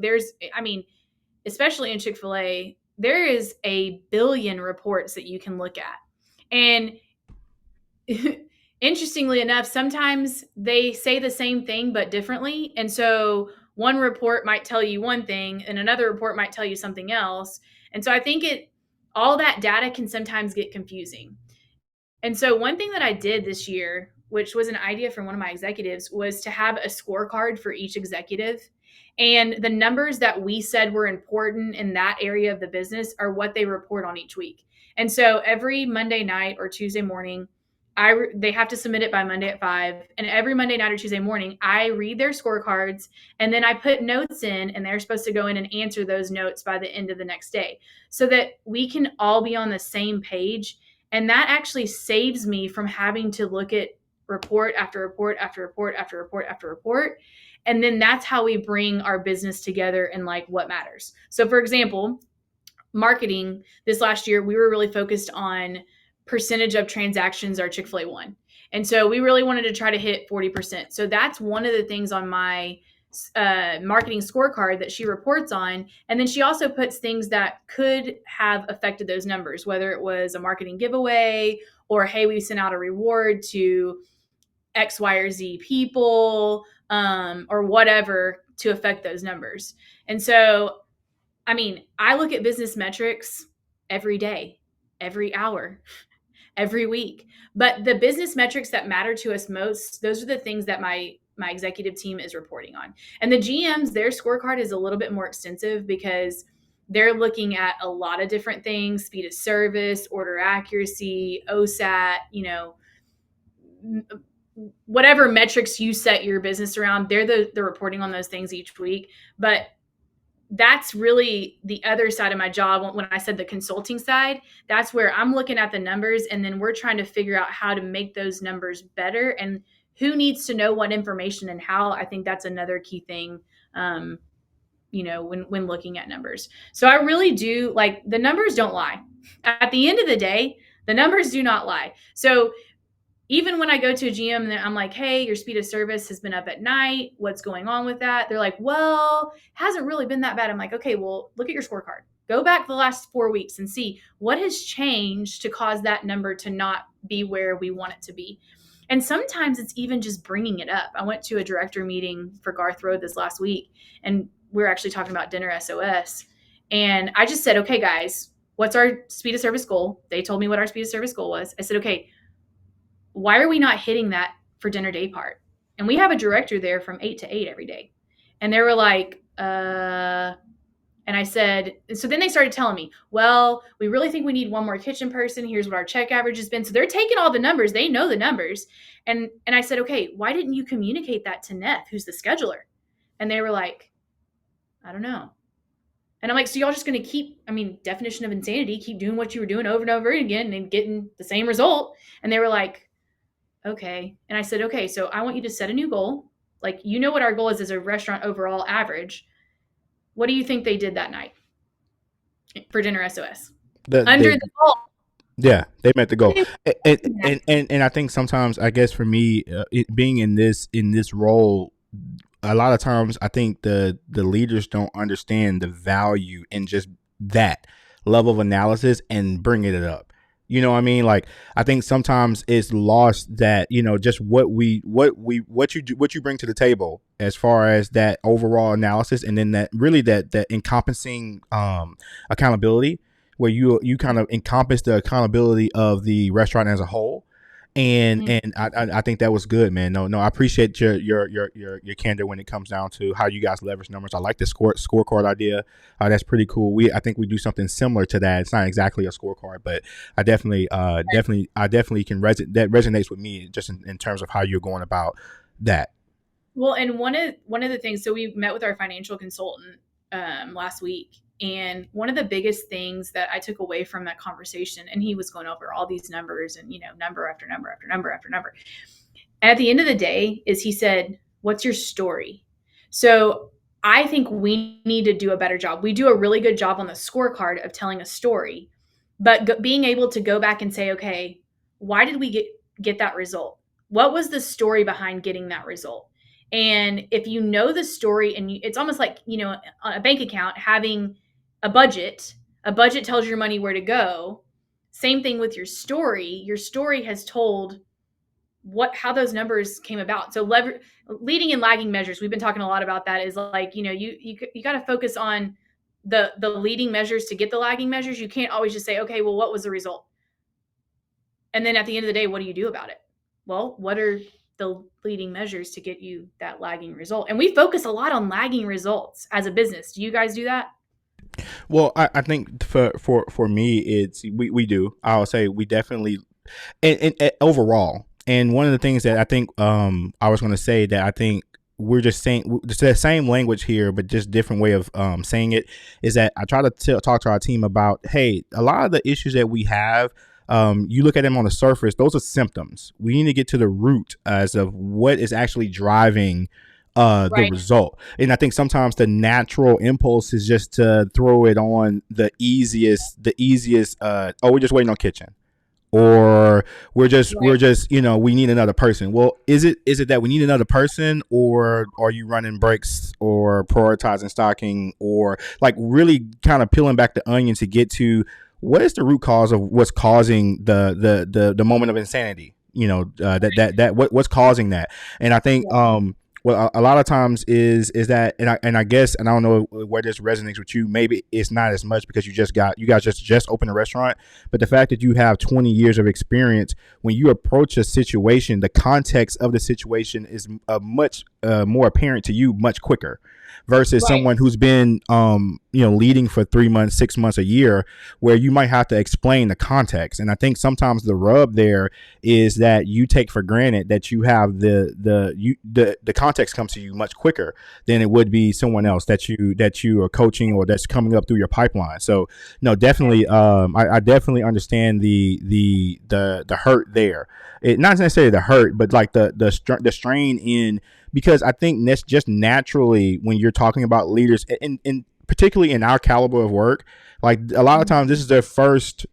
especially in Chick-fil-A, there is a billion reports that you can look at. And interestingly enough, sometimes they say the same thing but differently. And so one report might tell you one thing and another report might tell you something else. And so I think all that data can sometimes get confusing. And so one thing that I did this year, which was an idea from one of my executives, was to have a scorecard for each executive. And the numbers that we said were important in that area of the business are what they report on each week. And so every Monday night or Tuesday morning, they have to submit it by Monday at 5. And every Monday night or Tuesday morning, I read their scorecards, and then I put notes in, and they're supposed to go in and answer those notes by the end of the next day, so that we can all be on the same page And that actually saves me from having to look at report after report after report after report after report. And then that's how we bring our business together and like what matters. So, for example, marketing this last year, we were really focused on percentage of transactions our Chick-fil-A won. And so we really wanted to try to hit 40%. So that's one of the things on my marketing scorecard that she reports on. And then she also puts things that could have affected those numbers, whether it was a marketing giveaway or, hey, we sent out a reward to X, Y, or Z people, or whatever to affect those numbers. And so, I mean, I look at business metrics every day, every hour, every week. But the business metrics that matter to us most, those are the things that my executive team is reporting on. And the GMs, their scorecard is a little bit more extensive because they're looking at a lot of different things: speed of service, order accuracy, OSAT, whatever metrics you set your business around, they're reporting on those things each week. But that's really the other side of my job. When I said the consulting side, that's where I'm looking at the numbers, and then we're trying to figure out how to make those numbers better and who needs to know what information and how. I think that's another key thing, when looking at numbers. So I really do, like, the numbers don't lie. At the end of the day, the numbers do not lie. So even when I go to a GM and I'm like, hey, your speed of service has been up at night. What's going on with that? They're like, well, hasn't really been that bad. I'm like, okay, well, look at your scorecard. Go back the last 4 weeks and see what has changed to cause that number to not be where we want it to be. And sometimes it's even just bringing it up. I went to a director meeting for Garth Road this last week, and we were actually talking about dinner SOS. And I just said, okay, guys, what's our speed of service goal? They told me what our speed of service goal was. I said, okay, why are we not hitting that for dinner day part? And we have a director there from 8 to 8 every day. And they were like, and I said, so then they started telling me, well, we really think we need one more kitchen person. Here's what our check average has been. So they're taking all the numbers. They know the numbers. And I said, okay, why didn't you communicate that to Neff, who's the scheduler? And they were like, I don't know. And I'm like, so y'all just going to keep, definition of insanity, keep doing what you were doing over and over again and getting the same result. And they were like, okay. And I said, okay, so I want you to set a new goal. Like, you know what our goal is as a restaurant overall average. What do you think they did that night for dinner SOS? Under the goal. Yeah, they met the goal. And I think sometimes, I guess for me, being in this role, a lot of times I think the leaders don't understand the value in just that level of analysis and bringing it up. You know what I mean? Like, I think sometimes it's lost that, just what you bring to the table as far as that overall analysis, and then that really that encompassing accountability, where you kind of encompass the accountability of the restaurant as a whole. And I think that was good, man. No, I appreciate your candor when it comes down to how you guys leverage numbers. I like the scorecard idea. That's pretty cool. I think we do something similar to that. It's not exactly a scorecard, but I definitely can that resonates with me just in terms of how you're going about that. Well, and one of the things, so we met with our financial consultant last week. And one of the biggest things that I took away from that conversation, and he was going over all these numbers and, number after number after number after number. And at the end of the day is he said, what's your story? So I think we need to do a better job. We do a really good job on the scorecard of telling a story, but being able to go back and say, okay, why did we get that result? What was the story behind getting that result? And if you know the story, and it's almost like, on a bank account, having a budget tells your money where to go. Same thing with your story. Your story has told how those numbers came about. So leading and lagging measures, we've been talking a lot about that, is like, you got to focus on the leading measures to get the lagging measures. You can't always just say, okay, well, what was the result? And then at the end of the day, what do you do about it? Well, what are the leading measures to get you that lagging result? And we focus a lot on lagging results as a business. Do you guys do that? Well, I think for me, it's we do. I'll say we definitely, and overall. And one of the things that I think I was going to say, that I think we're just saying the same language here, but just different way of saying it, is that I try to talk to our team about, hey, a lot of the issues that we have, you look at them on the surface, those are symptoms. We need to get to the root as of what is actually driving the Right. result. And I think sometimes the natural impulse is just to throw it on the easiest, oh, we're just waiting on kitchen, or we're Right. just we need another person. Well, is it that we need another person, or are you running breaks or prioritizing stocking, or like really kind of peeling back the onion to get to what is the root cause of what's causing the moment of insanity, what's causing that. And I think Yeah. well, a lot of times is that, and I guess, and I don't know where this resonates with you. Maybe it's not as much because you guys just opened a restaurant, but the fact that you have 20 years of experience, when you approach a situation, the context of the situation is much more apparent to you much quicker, versus Right. someone who's been leading for 3 months, 6 months, a year, where you might have to explain the context. And I think sometimes the rub there is that you take for granted that you have the context comes to you much quicker than it would be someone else that you are coaching or that's coming up through your pipeline. So no, definitely, I definitely understand the hurt there. It not necessarily the hurt, but like the strain in, because I think that's just naturally when you're talking about leaders, in particularly in our caliber of work, like a lot of Mhm. times this is their first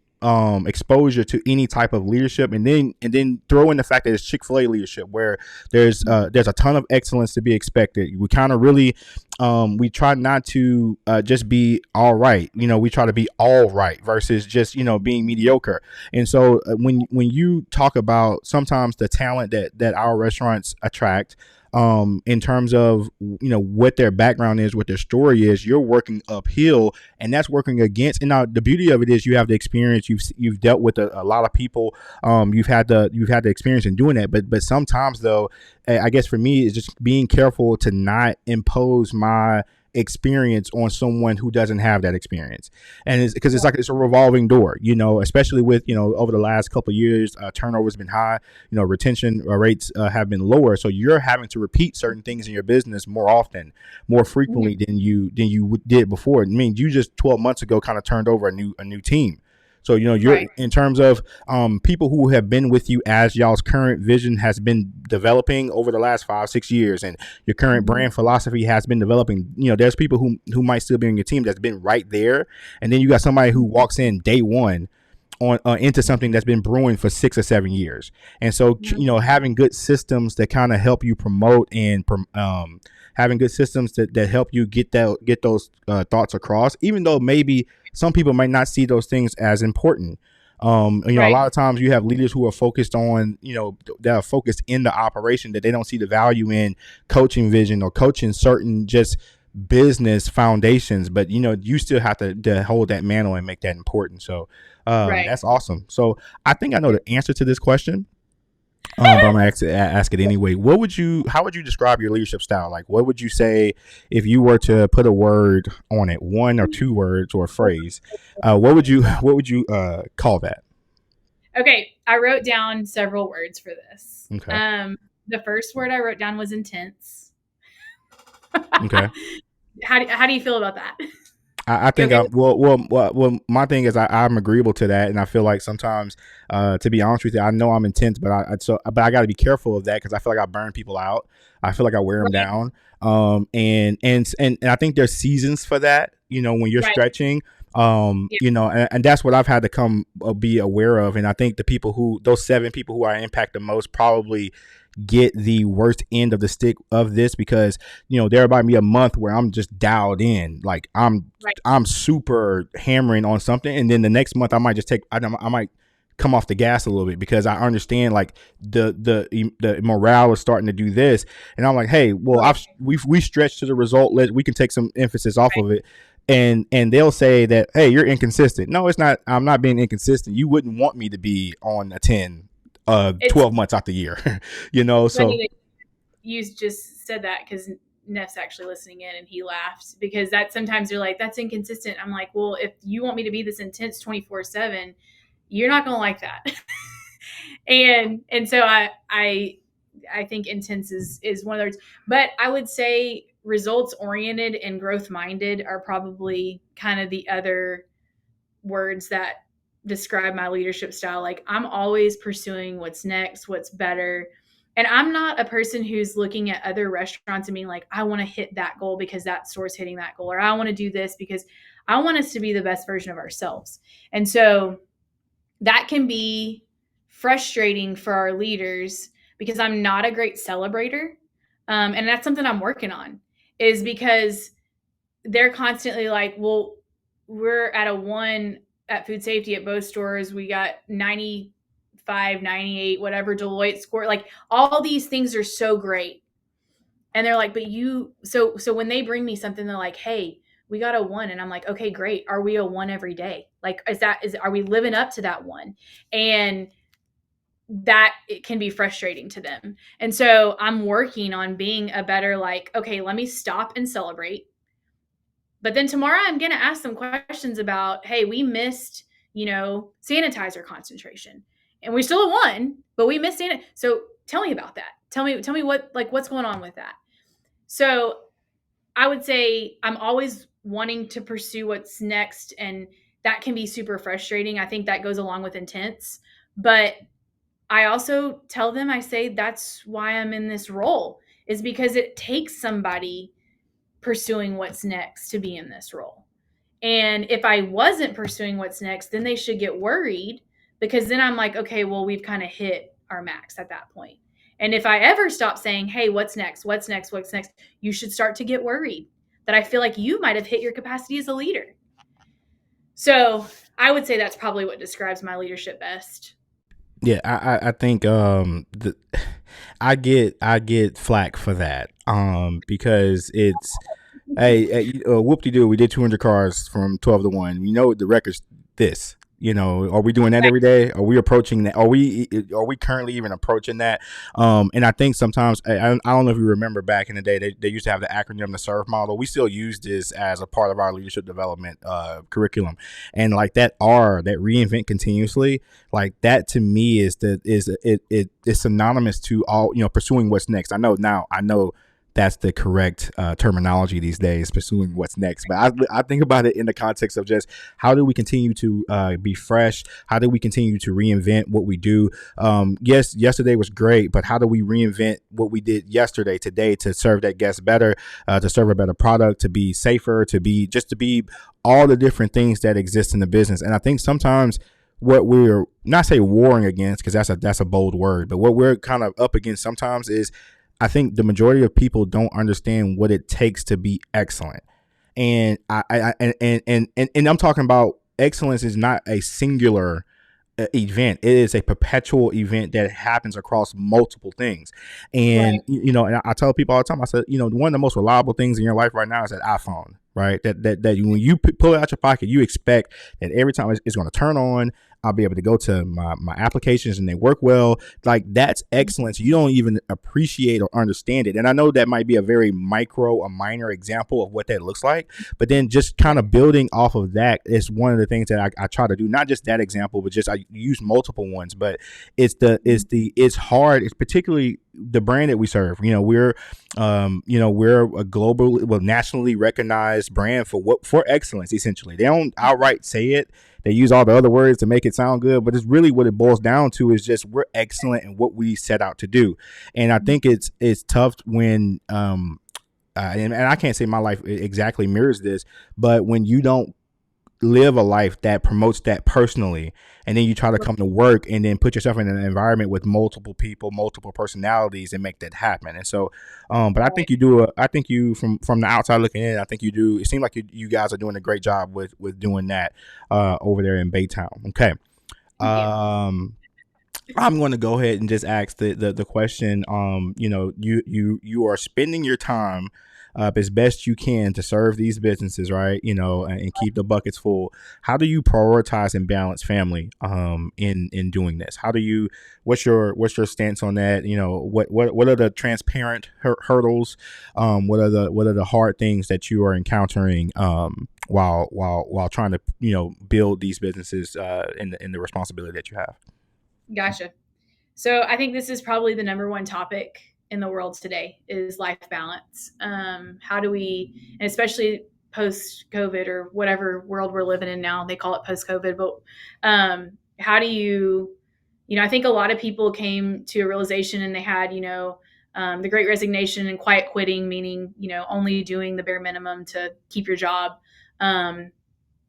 exposure to any type of leadership, and then throw in the fact that it's Chick-fil-A leadership, where there's a ton of excellence to be expected. We kind of really we try not to just be all right. We try to be all right versus just being mediocre. And so when you talk about sometimes the talent that our restaurants attract, in terms of what their background is, what their story is, you're working uphill, and that's working against. And now the beauty of it is you have the experience. You've dealt with a lot of people. You've had the experience in doing that. But sometimes though, I guess for me, it's just being careful to not impose my experience on someone who doesn't have that experience. And it's because it's like it's a revolving door, especially with over the last couple of years, turnover has been high, retention rates have been lower, so you're having to repeat certain things in your business more often, more Mhm. frequently than you did before. I mean, you just 12 months ago kind of turned over a new team. So you're Right. in terms of people who have been with you as y'all's current vision has been developing over the last 5-6 years, and your current Mhm. brand philosophy has been developing. There's people who might still be on your team that's been right there, and then you got somebody who walks in day one on into something that's been brewing for 6 or 7 years. And so Mhm. having good systems that kind of help you promote, and having good systems that help you get those thoughts across, even though maybe some people might not see those things as important. A Right. lot of times you have leaders who are focused on, that are focused in the operation, that they don't see the value in coaching vision or coaching certain just business foundations. But you still have to hold that mantle and make that important. So Right. that's awesome. So I think I know Yeah. the answer to this question, but I'm gonna ask it anyway. How would you describe your leadership style? Like, what would you say if you were to put a word on it, one or two words or a phrase? What would you call that? Okay, I wrote down several words for this. Okay. The first word I wrote down was intense. Okay. How do you feel about that? I You think okay I'm with well. My thing is I'm agreeable to that, and I feel like sometimes, to be honest with you, I know I'm intense, but I got to be careful of that because I feel like I burn people out. I feel like I wear them right? down. And I think there's seasons for that. When you're Right. stretching. Yeah. And that's what I've had to come be aware of. And I think those 7 people who I impact the most probably get the worst end of the stick of this, because there might be a month where I'm just dialed in, like Right. I'm super hammering on something, and then the next month I might just I might come off the gas a little bit, because I understand like the morale is starting to do this, and I'm like, hey, well, Right. we stretched to the result, we can take some emphasis off Right. of it. And they'll say that, hey, you're inconsistent. No, it's not. I'm not being inconsistent. You wouldn't want me to be on a 10 It's 12 months out the year. So funny that you just said that because Neff's actually listening in and he laughed because that sometimes you're like, that's inconsistent. I'm like, well, if you want me to be this intense 24/7, you're not gonna like that. And so I think intense is one of those. But I would say results oriented and growth minded are probably kind of the other words that describe my leadership style. Like, I'm always pursuing what's next, what's better. And I'm not a person who's looking at other restaurants and being like, I want to hit that goal because that store's hitting that goal, or I want to do this because I want us to be the best version of ourselves. And so that can be frustrating for our leaders because I'm not a great celebrator. And that's something I'm working on, is because they're constantly like, well, we're at a one at food safety at both stores. We got 95, 98, whatever Deloitte score. Like, all these things are so great. And they're like, but you, so when they bring me something, they're like, hey, we got a one. And I'm like, okay, great. Are we a one every day? Like, are we living up to that one? And that it can be frustrating to them. And so I'm working on being a better, like, okay, let me stop and celebrate. But then tomorrow I'm going to ask them questions about, hey, we missed, sanitizer concentration. And we still won, but we missed sanitizer. So tell me about that. Tell me what's going on with that. So I would say I'm always wanting to pursue what's next, and that can be super frustrating. I think that goes along with intense, but I also tell them, I say, that's why I'm in this role, is because it takes somebody pursuing what's next to be in this role. And if I wasn't pursuing what's next, then they should get worried, because then I'm like, okay, well, we've kind of hit our max at that point. And if I ever stop saying, hey, what's next? What's next? What's next? You should start to get worried that I feel like you might have hit your capacity as a leader. So I would say that's probably what describes my leadership best. Yeah, I think I get flack for that because it's hey, whoop de doo, we did 200 cars from 12 to 1. You know the record's this. Are we doing that every day? Are we approaching that? Are we currently even approaching that? And I think sometimes I don't know if you remember back in the day they used to have the acronym, the SERVE model. We still use this as a part of our leadership development curriculum, and like that reinvent continuously, like that to me is synonymous to all pursuing what's next. I know that's the correct terminology these days, pursuing what's next. But I think about it in the context of just how do we continue to be fresh? How do we continue to reinvent what we do? Yes, yesterday was great, but how do we reinvent what we did yesterday, today, to serve that guest better, to serve a better product, to be safer, to be all the different things that exist in the business? And I think sometimes what we're not say warring against, because that's a bold word, but what we're kind of up against sometimes is I think the majority of people don't understand what it takes to be excellent. And and I'm talking about excellence is not a singular event. It is a perpetual event that happens across multiple things. And Right. and I tell people all the time, I said, one of the most reliable things in your life right now is that iPhone, right? That when you pull it out your pocket, you expect that every time it's going to turn on. I'll be able to go to my applications and they work well. Like, that's excellence. You don't even appreciate or understand it. And I know that might be a very minor example of what that looks like. But then just kind of building off of that is one of the things that I try to do. Not just that example, but just I use multiple ones. But it's hard. It's particularly the brand that we serve. We're a global, nationally recognized brand for excellence. Essentially, they don't outright say it. They use all the other words to make it sound good, but it's really what it boils down to is just we're excellent in what we set out to do. And I think it's tough when and I can't say my life exactly mirrors this, but when you don't live a life that promotes that personally, and then you try to come to work and then put yourself in an environment with multiple people, multiple personalities, and make that happen. And so but I think Right. I think you, from the outside looking in, I think you do, it seems like you guys are doing a great job with doing that over there in Baytown. Okay. Thank you. um I'm going to go ahead and just ask the question. You are spending your time as best you can to serve these businesses, right? And keep the buckets full. How do you prioritize and balance family in doing this? What's your stance on that? What are the transparent hurdles? What are the hard things that you are encountering while trying to build these businesses in the responsibility that you have? Gotcha. So I think this is probably the number one topic in the world today, is life balance. How do we, and especially post COVID or whatever world we're living in now. They call it post COVID, but how do you know, I think a lot of people came to a realization and they had, the great resignation and quiet quitting, meaning, only doing the bare minimum to keep your job.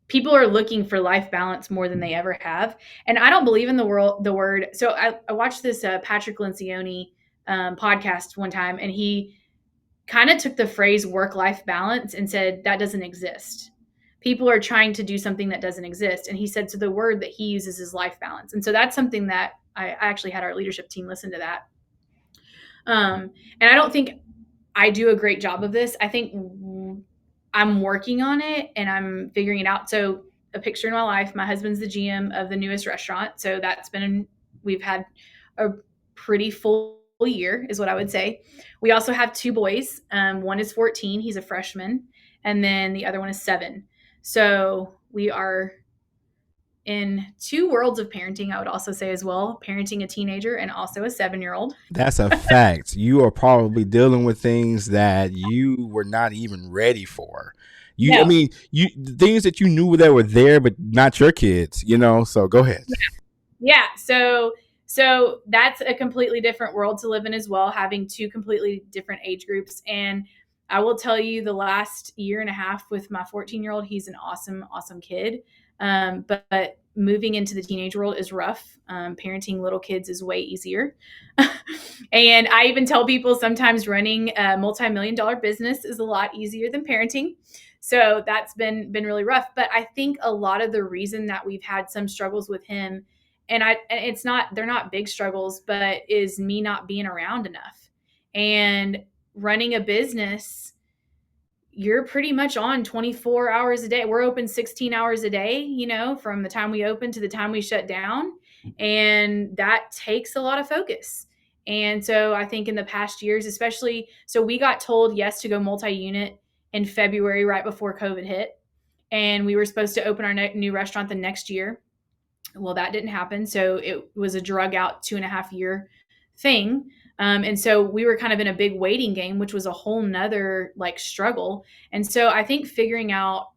People are looking for life balance more than they ever have. And I don't believe in the word. So I watched this Patrick Lencioni podcast one time, and he kind of took the phrase work-life balance and said that doesn't exist. People are trying to do something that doesn't exist. And he said, so the word that he uses is life balance. And so that's something that I actually had our leadership team listen to that. And I don't think I do a great job of this. I think I'm working on it and I'm figuring it out. So a picture in my life, my husband's the GM of the newest restaurant. So we've had a pretty full year is what I would say. We also have 2 boys. One is 14. He's a freshman. And then the other one is 7. So we are in 2 worlds of parenting, I would also say as well, parenting a teenager and also a 7-year-old. That's a fact. You are probably dealing with things that you were not even ready for. No. I mean, things that you knew that were there, but not your kids, so go ahead. Yeah. So that's a completely different world to live in as well, having 2 completely different age groups. And I will tell you, the last year and a half with my 14-year-old, he's an awesome, awesome kid. But moving into the teenage world is rough. Parenting little kids is way easier. And I even tell people sometimes running a multi-million-dollar business is a lot easier than parenting. So that's been really rough. But I think a lot of the reason that we've had some struggles with him, and they're not big struggles, but is me not being around enough. And running a business, you're pretty much on 24 hours a day. We're open 16 hours a day, from the time we open to the time we shut down. And that takes a lot of focus. And so I think in the past years, especially, so we got told yes to go multi-unit in February, right before COVID hit. And we were supposed to open our new restaurant the next year. Well, that didn't happen. So it was a drug out 2.5-year thing. And so we were kind of in a big waiting game, which was a whole nother struggle. And so I think figuring out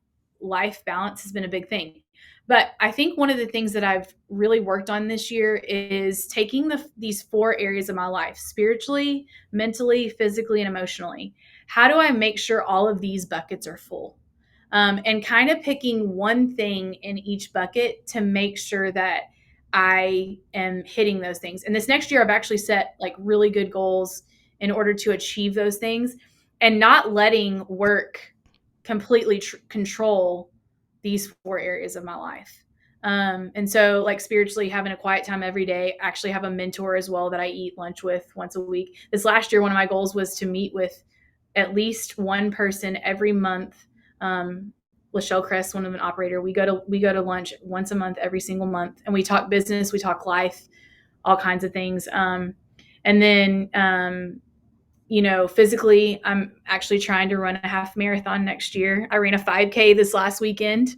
life balance has been a big thing. But I think one of the things that I've really worked on this year is taking these 4 areas of my life: spiritually, mentally, physically, and emotionally. How do I make sure all of these buckets are full? And kind of picking one thing in each bucket to make sure that I am hitting those things. And this next year, I've actually set really good goals in order to achieve those things, and not letting work completely control these 4 areas of my life. And so spiritually, having a quiet time every day, actually have a mentor as well that I eat lunch with once a week. This last year, one of my goals was to meet with at least one person every month. Lachelle Crest, one of an operator, we go to lunch once a month, every single month. And we talk business, we talk life, all kinds of things. And then, physically, I'm actually trying to run a half marathon next year. I ran a 5K this last weekend,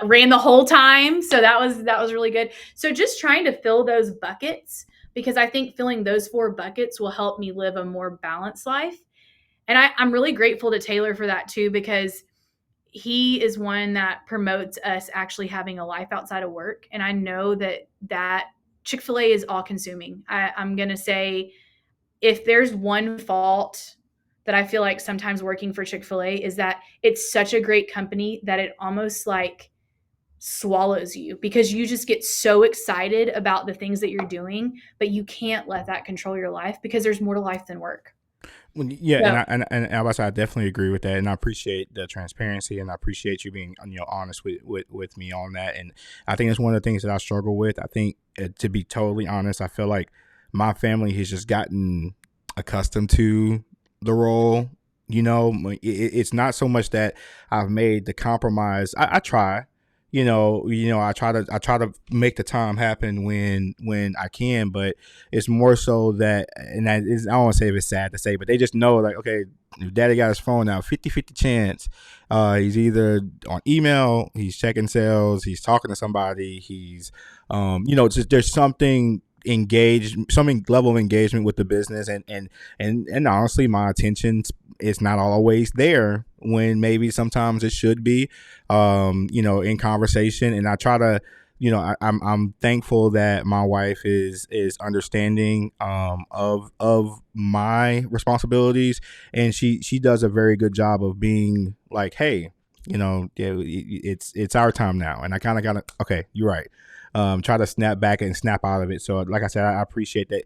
ran the whole time. So that was really good. So just trying to fill those buckets, because I think filling those 4 buckets will help me live a more balanced life. And I'm really grateful to Taylor for that too, because he is one that promotes us actually having a life outside of work. And I know that Chick-fil-A is all consuming. I'm going to say, if there's one fault that I feel like sometimes working for Chick-fil-A, is that it's such a great company that it almost swallows you, because you just get so excited about the things that you're doing, but you can't let that control your life, because there's more to life than work. Yeah, so, and I definitely agree with that, and I appreciate the transparency, and I appreciate you being honest with me on that. And I think it's one of the things that I struggle with. I think, to be totally honest, I feel like my family has just gotten accustomed to the role. It's not so much that I've made the compromise. I try. I try to make the time happen when I can, but it's more so that, and I don't want to say if it's sad to say, but they just know, okay, if Daddy got his phone now, 50-50 chance. He's either on email, he's checking sales, he's talking to somebody, he's, there's something some level of engagement with the business, and honestly, my attention is not always there when maybe sometimes it should be, in conversation. And I try to, I'm thankful that my wife is understanding of my responsibilities, and she does a very good job of being like, hey, yeah, it's our time now, and I kind of got to, okay, you're right. Try to snap back and snap out of it. So, like I said, I appreciate that.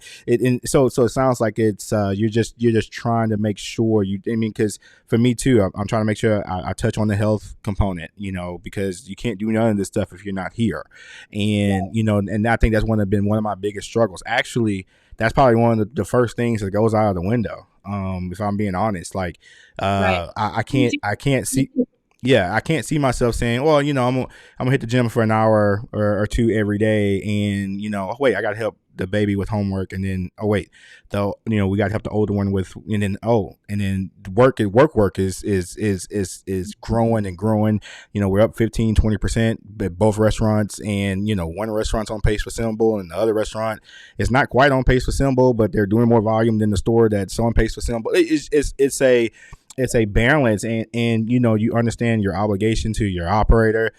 So it sounds like it's you're just trying to make sure you. I mean, because for me too, I'm trying to make sure I touch on the health component. Because you can't do none of this stuff if you're not here, and and I think that's been one of my biggest struggles. Actually, that's probably one of the first things that goes out of the window. If I'm being honest, like Right. I can't see. Yeah, I can't see myself saying, well, I'm gonna hit the gym for an hour or two every day, and oh, wait, I gotta help the baby with homework, and then oh wait, though we gotta help the older one with, and then work is growing and growing. We're up 15-20% at both restaurants, and one restaurant's on pace for Symbol, and the other restaurant is not quite on pace for Symbol, but they're doing more volume than the store that's on pace for Symbol. It's a balance, and you understand your obligation to your operator.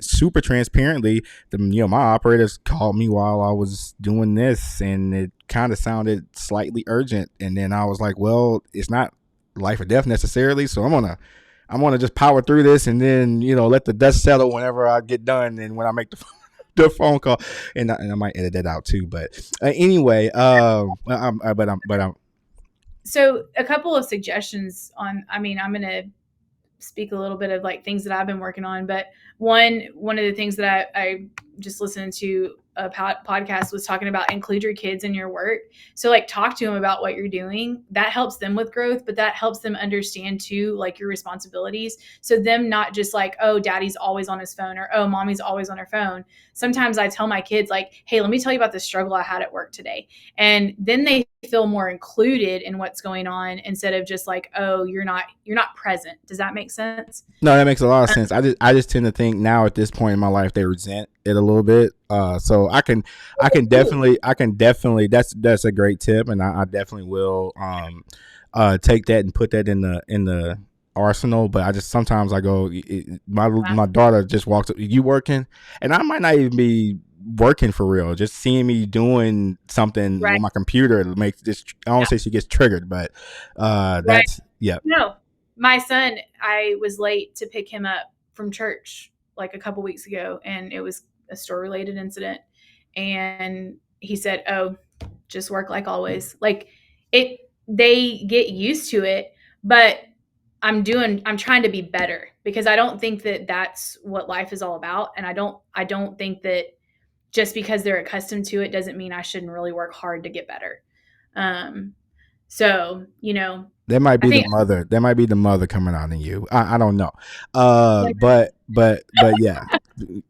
Super transparently, my operators called me while I was doing this, and it kind of sounded slightly urgent, and then I was like, well, it's not life or death necessarily, so I'm gonna just power through this, and then let the dust settle whenever I get done, and when I make the phone call, and I might edit that out too, but anyway, but I'm So a couple of suggestions on, I mean, I'm going to speak a little bit of like things that I've been working on, but one of the things that I just listened to a podcast was talking about include your kids in your work. So like talk to them about what you're doing. That helps them with growth, but that helps them understand too, like your responsibilities. So them not just like, oh, daddy's always on his phone, or oh, mommy's always on her phone. Sometimes I tell my kids like, hey, let me tell you about the struggle I had at work today. And then they feel more included in what's going on instead of just like, oh, you're not present. Does that make sense? No, that makes a lot of sense. I just tend to think now at this point in my life they resent it a little bit. So I can definitely that's a great tip, and I definitely will take that and put that in the arsenal. But I just sometimes I go, my daughter just walks up, you working, and I might not even be working for real. Just seeing me doing something Right. on my computer makes this. I don't Yeah. say she gets triggered, but Right. that's yeah. No, my son, I was late to pick him up from church like a couple weeks ago, and it was a store related incident. And he said, oh, just work like always. Like they get used to it, but I'm trying to be better because I don't think that that's what life is all about. And I don't think that just because they're accustomed to it doesn't mean I shouldn't really work hard to get better. Um, so, That might I be the think mother. That might be the mother coming out in you. I don't know. like, But yeah,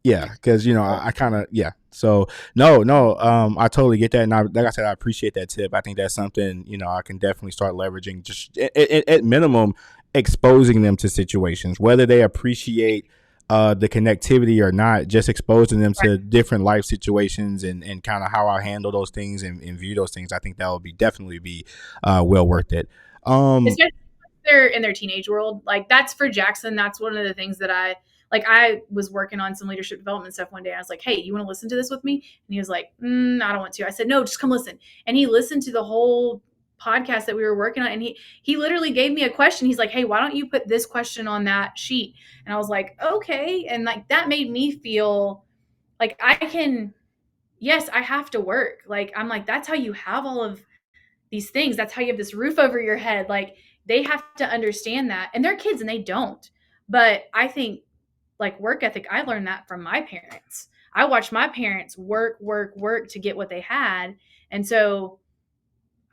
yeah, because I kind of yeah. So no. I totally get that, and like I said, I appreciate that tip. I think that's something I can definitely start leveraging. Just at minimum, exposing them to situations, whether they appreciate the connectivity or not. Just exposing them to different life situations, and kind of how I handle those things, and view those things. I think that would definitely be well worth it. Um, especially if they're in their teenage world. Like that's for Jackson. That's one of the things that I was working on some leadership development stuff one day. I was like, hey, you want to listen to this with me? And he was like, I don't want to. I said, no, just come listen. And he listened to the whole podcast that we were working on. And he literally gave me a question. He's like, hey, why don't you put this question on that sheet? And I was like, okay. And like, that made me feel like yes, I have to work. Like, I'm like, that's how you have all of these things. That's how you have this roof over your head. Like they have to understand that. And they're kids and they don't. But I think like work ethic, I learned that from my parents. I watched my parents work, work, work to get what they had. And so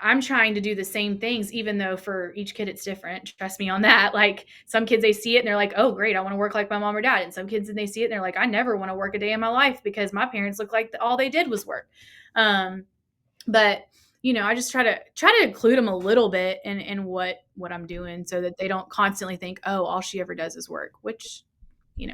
I'm trying to do the same things, even though for each kid it's different. Trust me on that. Like some kids, they see it and they're like, oh, great, I want to work like my mom or dad. And some kids, and they see it and they're like, I never want to work a day in my life because my parents look like all they did was work. But I just try to include them a little bit in what I'm doing so that they don't constantly think, oh, all she ever does is work, which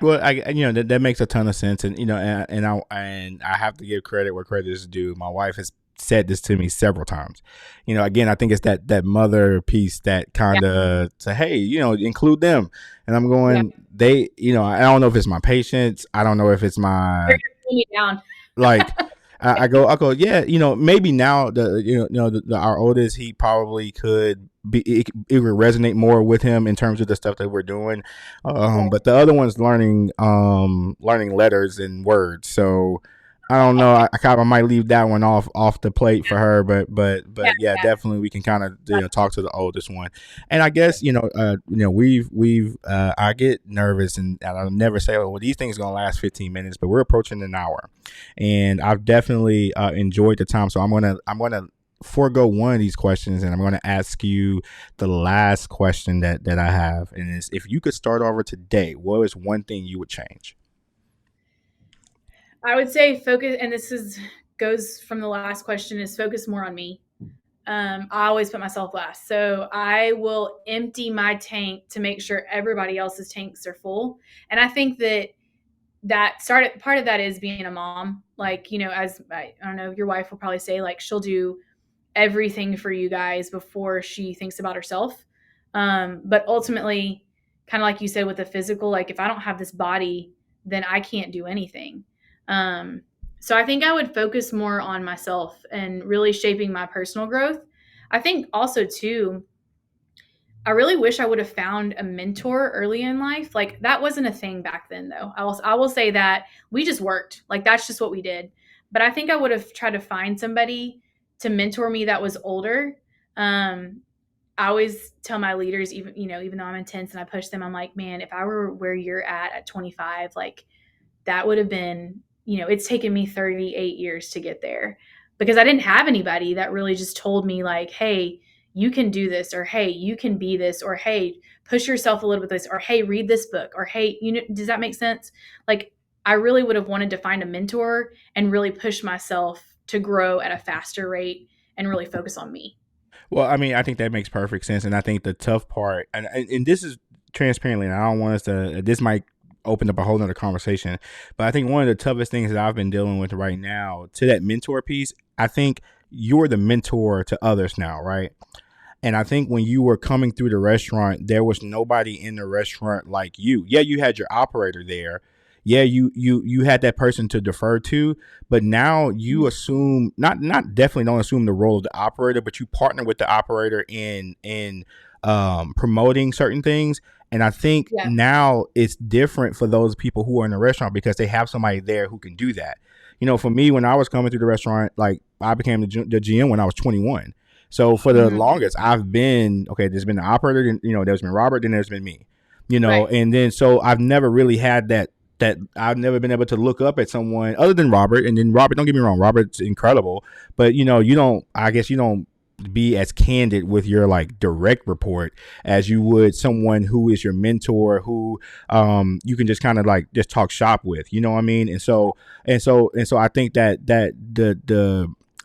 Well, that makes a ton of sense, and I have to give credit where credit is due. My wife has said this to me several times. Again, I think it's that mother piece that Yeah. kind of say, hey, include them, and I'm Yeah. going, I don't know if it's my patience, I don't know if it's They're my gonna pull me down. like I go, yeah, maybe now our oldest, he probably could be, it would resonate more with him in terms of the stuff that we're doing, Right. but the other one's learning letters and words, so I don't know. I kind of might leave that one off the plate for her, Yeah. but yeah, Yeah. definitely we can kind of talk to the oldest one, and I guess we've I get nervous, and I'll never say, oh, well, these things are gonna last 15 minutes, but we're approaching an hour, and I've definitely enjoyed the time, so I'm gonna forego one of these questions, and I'm going to ask you the last question that I have, and is, if you could start over today, what is one thing you would change? I would say focus, and this is goes from the last question, is focus more on me. I always put myself last. So I will empty my tank to make sure everybody else's tanks are full. And I think that started part of that is being a mom. Like, as I don't know, your wife will probably say, like, she'll do everything for you guys before she thinks about herself. But ultimately, kind of like you said with the physical, like if I don't have this body, then I can't do anything. Um, so I think I would focus more on myself and really shaping my personal growth. I think also too, I really wish I would have found a mentor early in life. Like that wasn't a thing back then though. I will say that we just worked. Like that's just what we did. But I think I would have tried to find somebody to mentor me that was older. Um, I always tell my leaders, even though I'm intense and I push them, I'm like, man, if I were where you're at 25, like that would have been, it's taken me 38 years to get there because I didn't have anybody that really just told me, like, hey, you can do this, or hey, you can be this, or hey, push yourself a little bit this, or hey, read this book, or hey, does that make sense? Like, I really would have wanted to find a mentor and really push myself to grow at a faster rate and really focus on me. Well, I mean, I think that makes perfect sense, and I think the tough part, and this is transparently, and I don't want us to. This might open up a whole nother conversation, but I think one of the toughest things that I've been dealing with right now, to that mentor piece, I think you're the mentor to others now, right? And I think when you were coming through the restaurant, there was nobody in the restaurant like you. Yeah, you had your operator there. Yeah, you had that person to defer to, but now you assume, not definitely don't assume the role of the operator, but you partner with the operator in promoting certain things. And I think Yeah. now it's different for those people who are in the restaurant because they have somebody there who can do that. For me, when I was coming through the restaurant, like I became the GM when I was 21. So for the Mm-hmm. longest, I've been okay. There's been the operator, then there's been Robert, then there's been me. Right. And then so I've never really had that I've never been able to look up at someone other than Robert. And then Robert, don't get me wrong, Robert's incredible, but you don't. I guess you don't be as candid with your like direct report as you would someone who is your mentor, who you can just kind of like just talk shop with, you know what I mean? And so I think that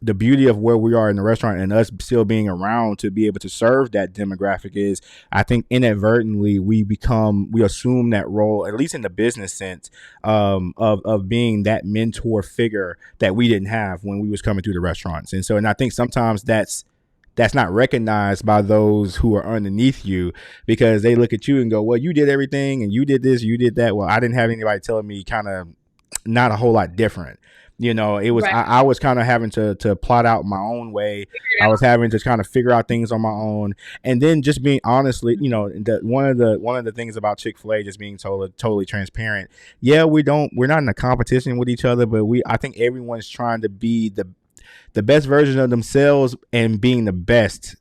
the beauty of where we are in the restaurant and us still being around to be able to serve that demographic is, I think inadvertently we assume that role, at least in the business sense, of being that mentor figure that we didn't have when we was coming through the restaurants. And I think sometimes that's not recognized by those who are underneath you, because they look at you and go, well, you did everything and you did this, you did that. Well, I didn't have anybody telling me kind of not a whole lot different. It was, Right. I was kind of having to plot out my own way. I was having to kind of figure out things on my own, and then just being honestly, one of the things about Chick-fil-A, just being totally transparent. Yeah, we're not in a competition with each other, but I think everyone's trying to be the best version of themselves and being the best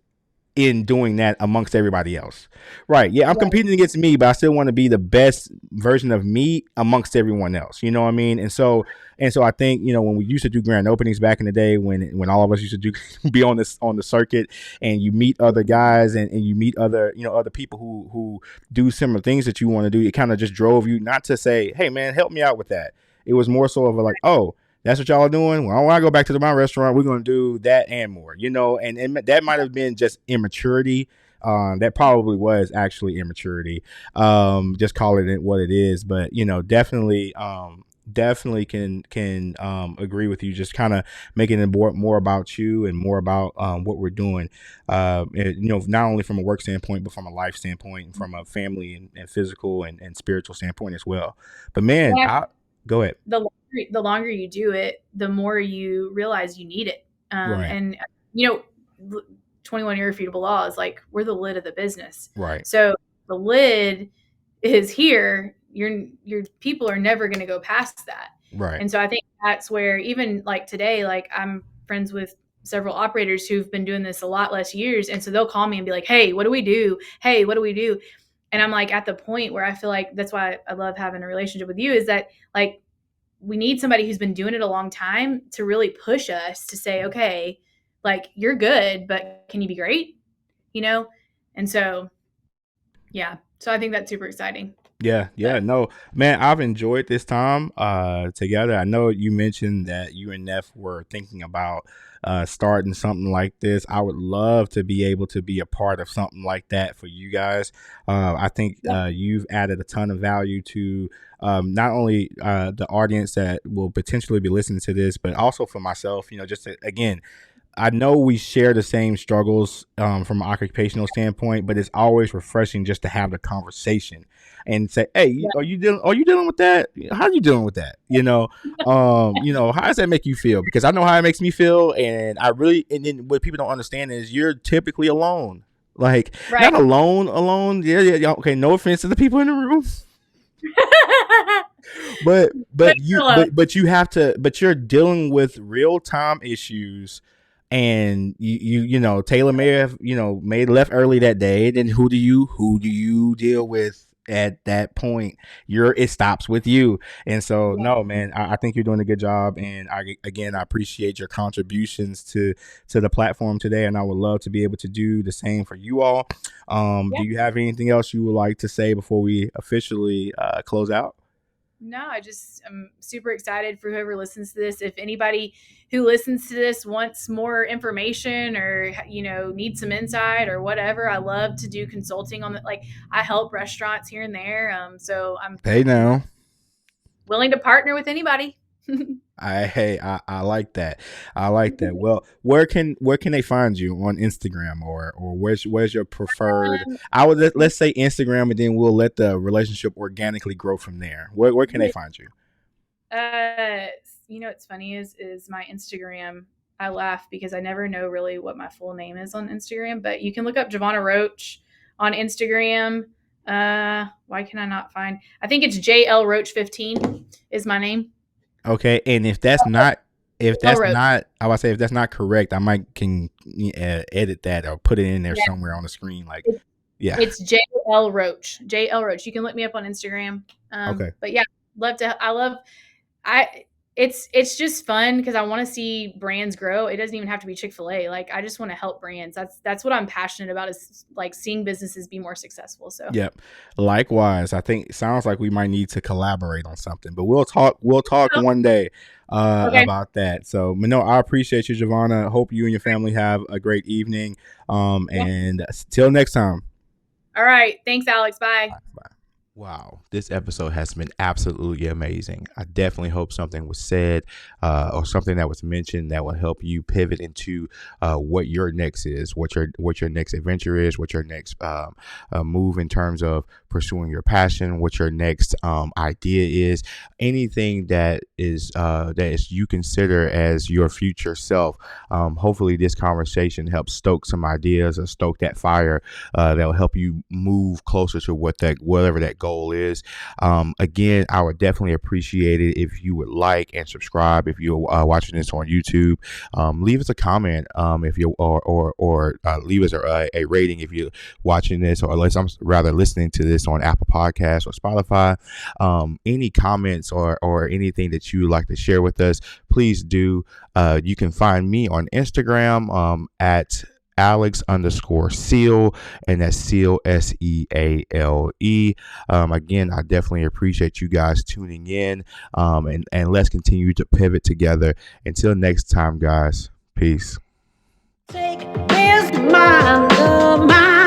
in doing that amongst everybody else. Right. Yeah, I'm Right. competing against me, but I still want to be the best version of me amongst everyone else. You know what I mean? And so I think, when we used to do grand openings back in the day, when all of us used to do be on the circuit, and you meet other guys, and you meet other people who do similar things that you want to do, it kind of just drove you not to say, hey man, help me out with that. It was more so of a like, oh, that's what y'all are doing. Well, when I go back to my restaurant, we're going to do that and more, and that might have been just immaturity That probably was actually immaturity. Just calling it what it is. But definitely can agree with you. Just kind of making it more about you and more about what we're doing. Not only from a work standpoint, but from a life standpoint, and from a family and physical and spiritual standpoint as well. But man, Yeah. go ahead. The longer you do it, the more you realize you need it. Right. And 21 irrefutable law is like, we're the lid of the business. Right. So the lid is here. Your people are never going to go past that. Right. And so I think that's where, even like today, like I'm friends with several operators who've been doing this a lot less years. And so they'll call me and be like, hey, what do we do? Hey, what do we do? And I'm like at the point where I feel like that's why I love having a relationship with you, is that like we need somebody who's been doing it a long time to really push us to say, okay, like you're good, but can you be great? And so, yeah. So I think that's super exciting. Yeah, no, man, I've enjoyed this time together. I know you mentioned that you and Neff were thinking about starting something like this. I would love to be able to be a part of something like that for you guys. I think you've added a ton of value to not only the audience that will potentially be listening to this, but also for myself. Just again, I know we share the same struggles from an occupational standpoint, but it's always refreshing just to have the conversation and say, "Hey, are you dealing with that? How are you dealing with that? How does that make you feel? Because I know how it makes me feel, and then what people don't understand is you're typically alone, like Right. not alone. Yeah. Okay, no offense to the people in the room. but you're dealing with real time issues, and Taylor may have made left early that day. Then who do you deal with at that point? It stops with you. And so no, man, I think you're doing a good job, and I appreciate your contributions to the platform today, and I would love to be able to do the same for you all. Do you have anything else you would like to say before we officially close out? No, I'm super excited for whoever listens to this. If anybody who listens to this wants more information or, needs some insight or whatever, I love to do consulting on it. Like I help restaurants here and there. So I'm willing to partner with anybody. I like that. I like that. Well, where can they find you on Instagram, or where's your preferred? Let's say Instagram, and then we'll let the relationship organically grow from there. Where can they find you? What's funny is my Instagram. I laugh because I never know really what my full name is on Instagram, but you can look up Javonna Roach on Instagram. Why can I not find? I think it's JL Roach 15 is my name. Okay, and if that's not correct, I might can edit that or put it in there somewhere on the screen. Like, it's JL Roach. JL Roach. You can look me up on Instagram. Okay, but yeah, it's just fun because I want to see brands grow. It doesn't even have to be Chick-fil-A. Like I just want to help brands. That's what I'm passionate about, is like seeing businesses be more successful. So yep. Likewise, I think it sounds like we might need to collaborate on something, but we'll talk one day about that. So no, I appreciate you, Giovanna. Hope you and your family have a great evening. And till next time. All right. Thanks, Alex. Bye. Bye. Wow, this episode has been absolutely amazing. I definitely hope something was said or something that was mentioned that will help you pivot into what your next is, what your next adventure is, what your next move in terms of pursuing your passion, what your next idea is, anything that is you consider as your future self. Hopefully this conversation helps stoke some ideas or stoke that fire that will help you move closer to whatever that goal is. Again, I would definitely appreciate it if you would like and subscribe. If you're watching this on YouTube, leave us a comment if you or leave us a rating if you're watching this, or unless I'm rather listening to this on Apple Podcasts or Spotify. Any comments or anything that you would like to share with us, please do. You can find me on Instagram at Alex_Seal, and that's Seal SEALE. Again, I definitely appreciate you guys tuning in, and let's continue to pivot together. Until next time, guys, peace. Take this, my love, my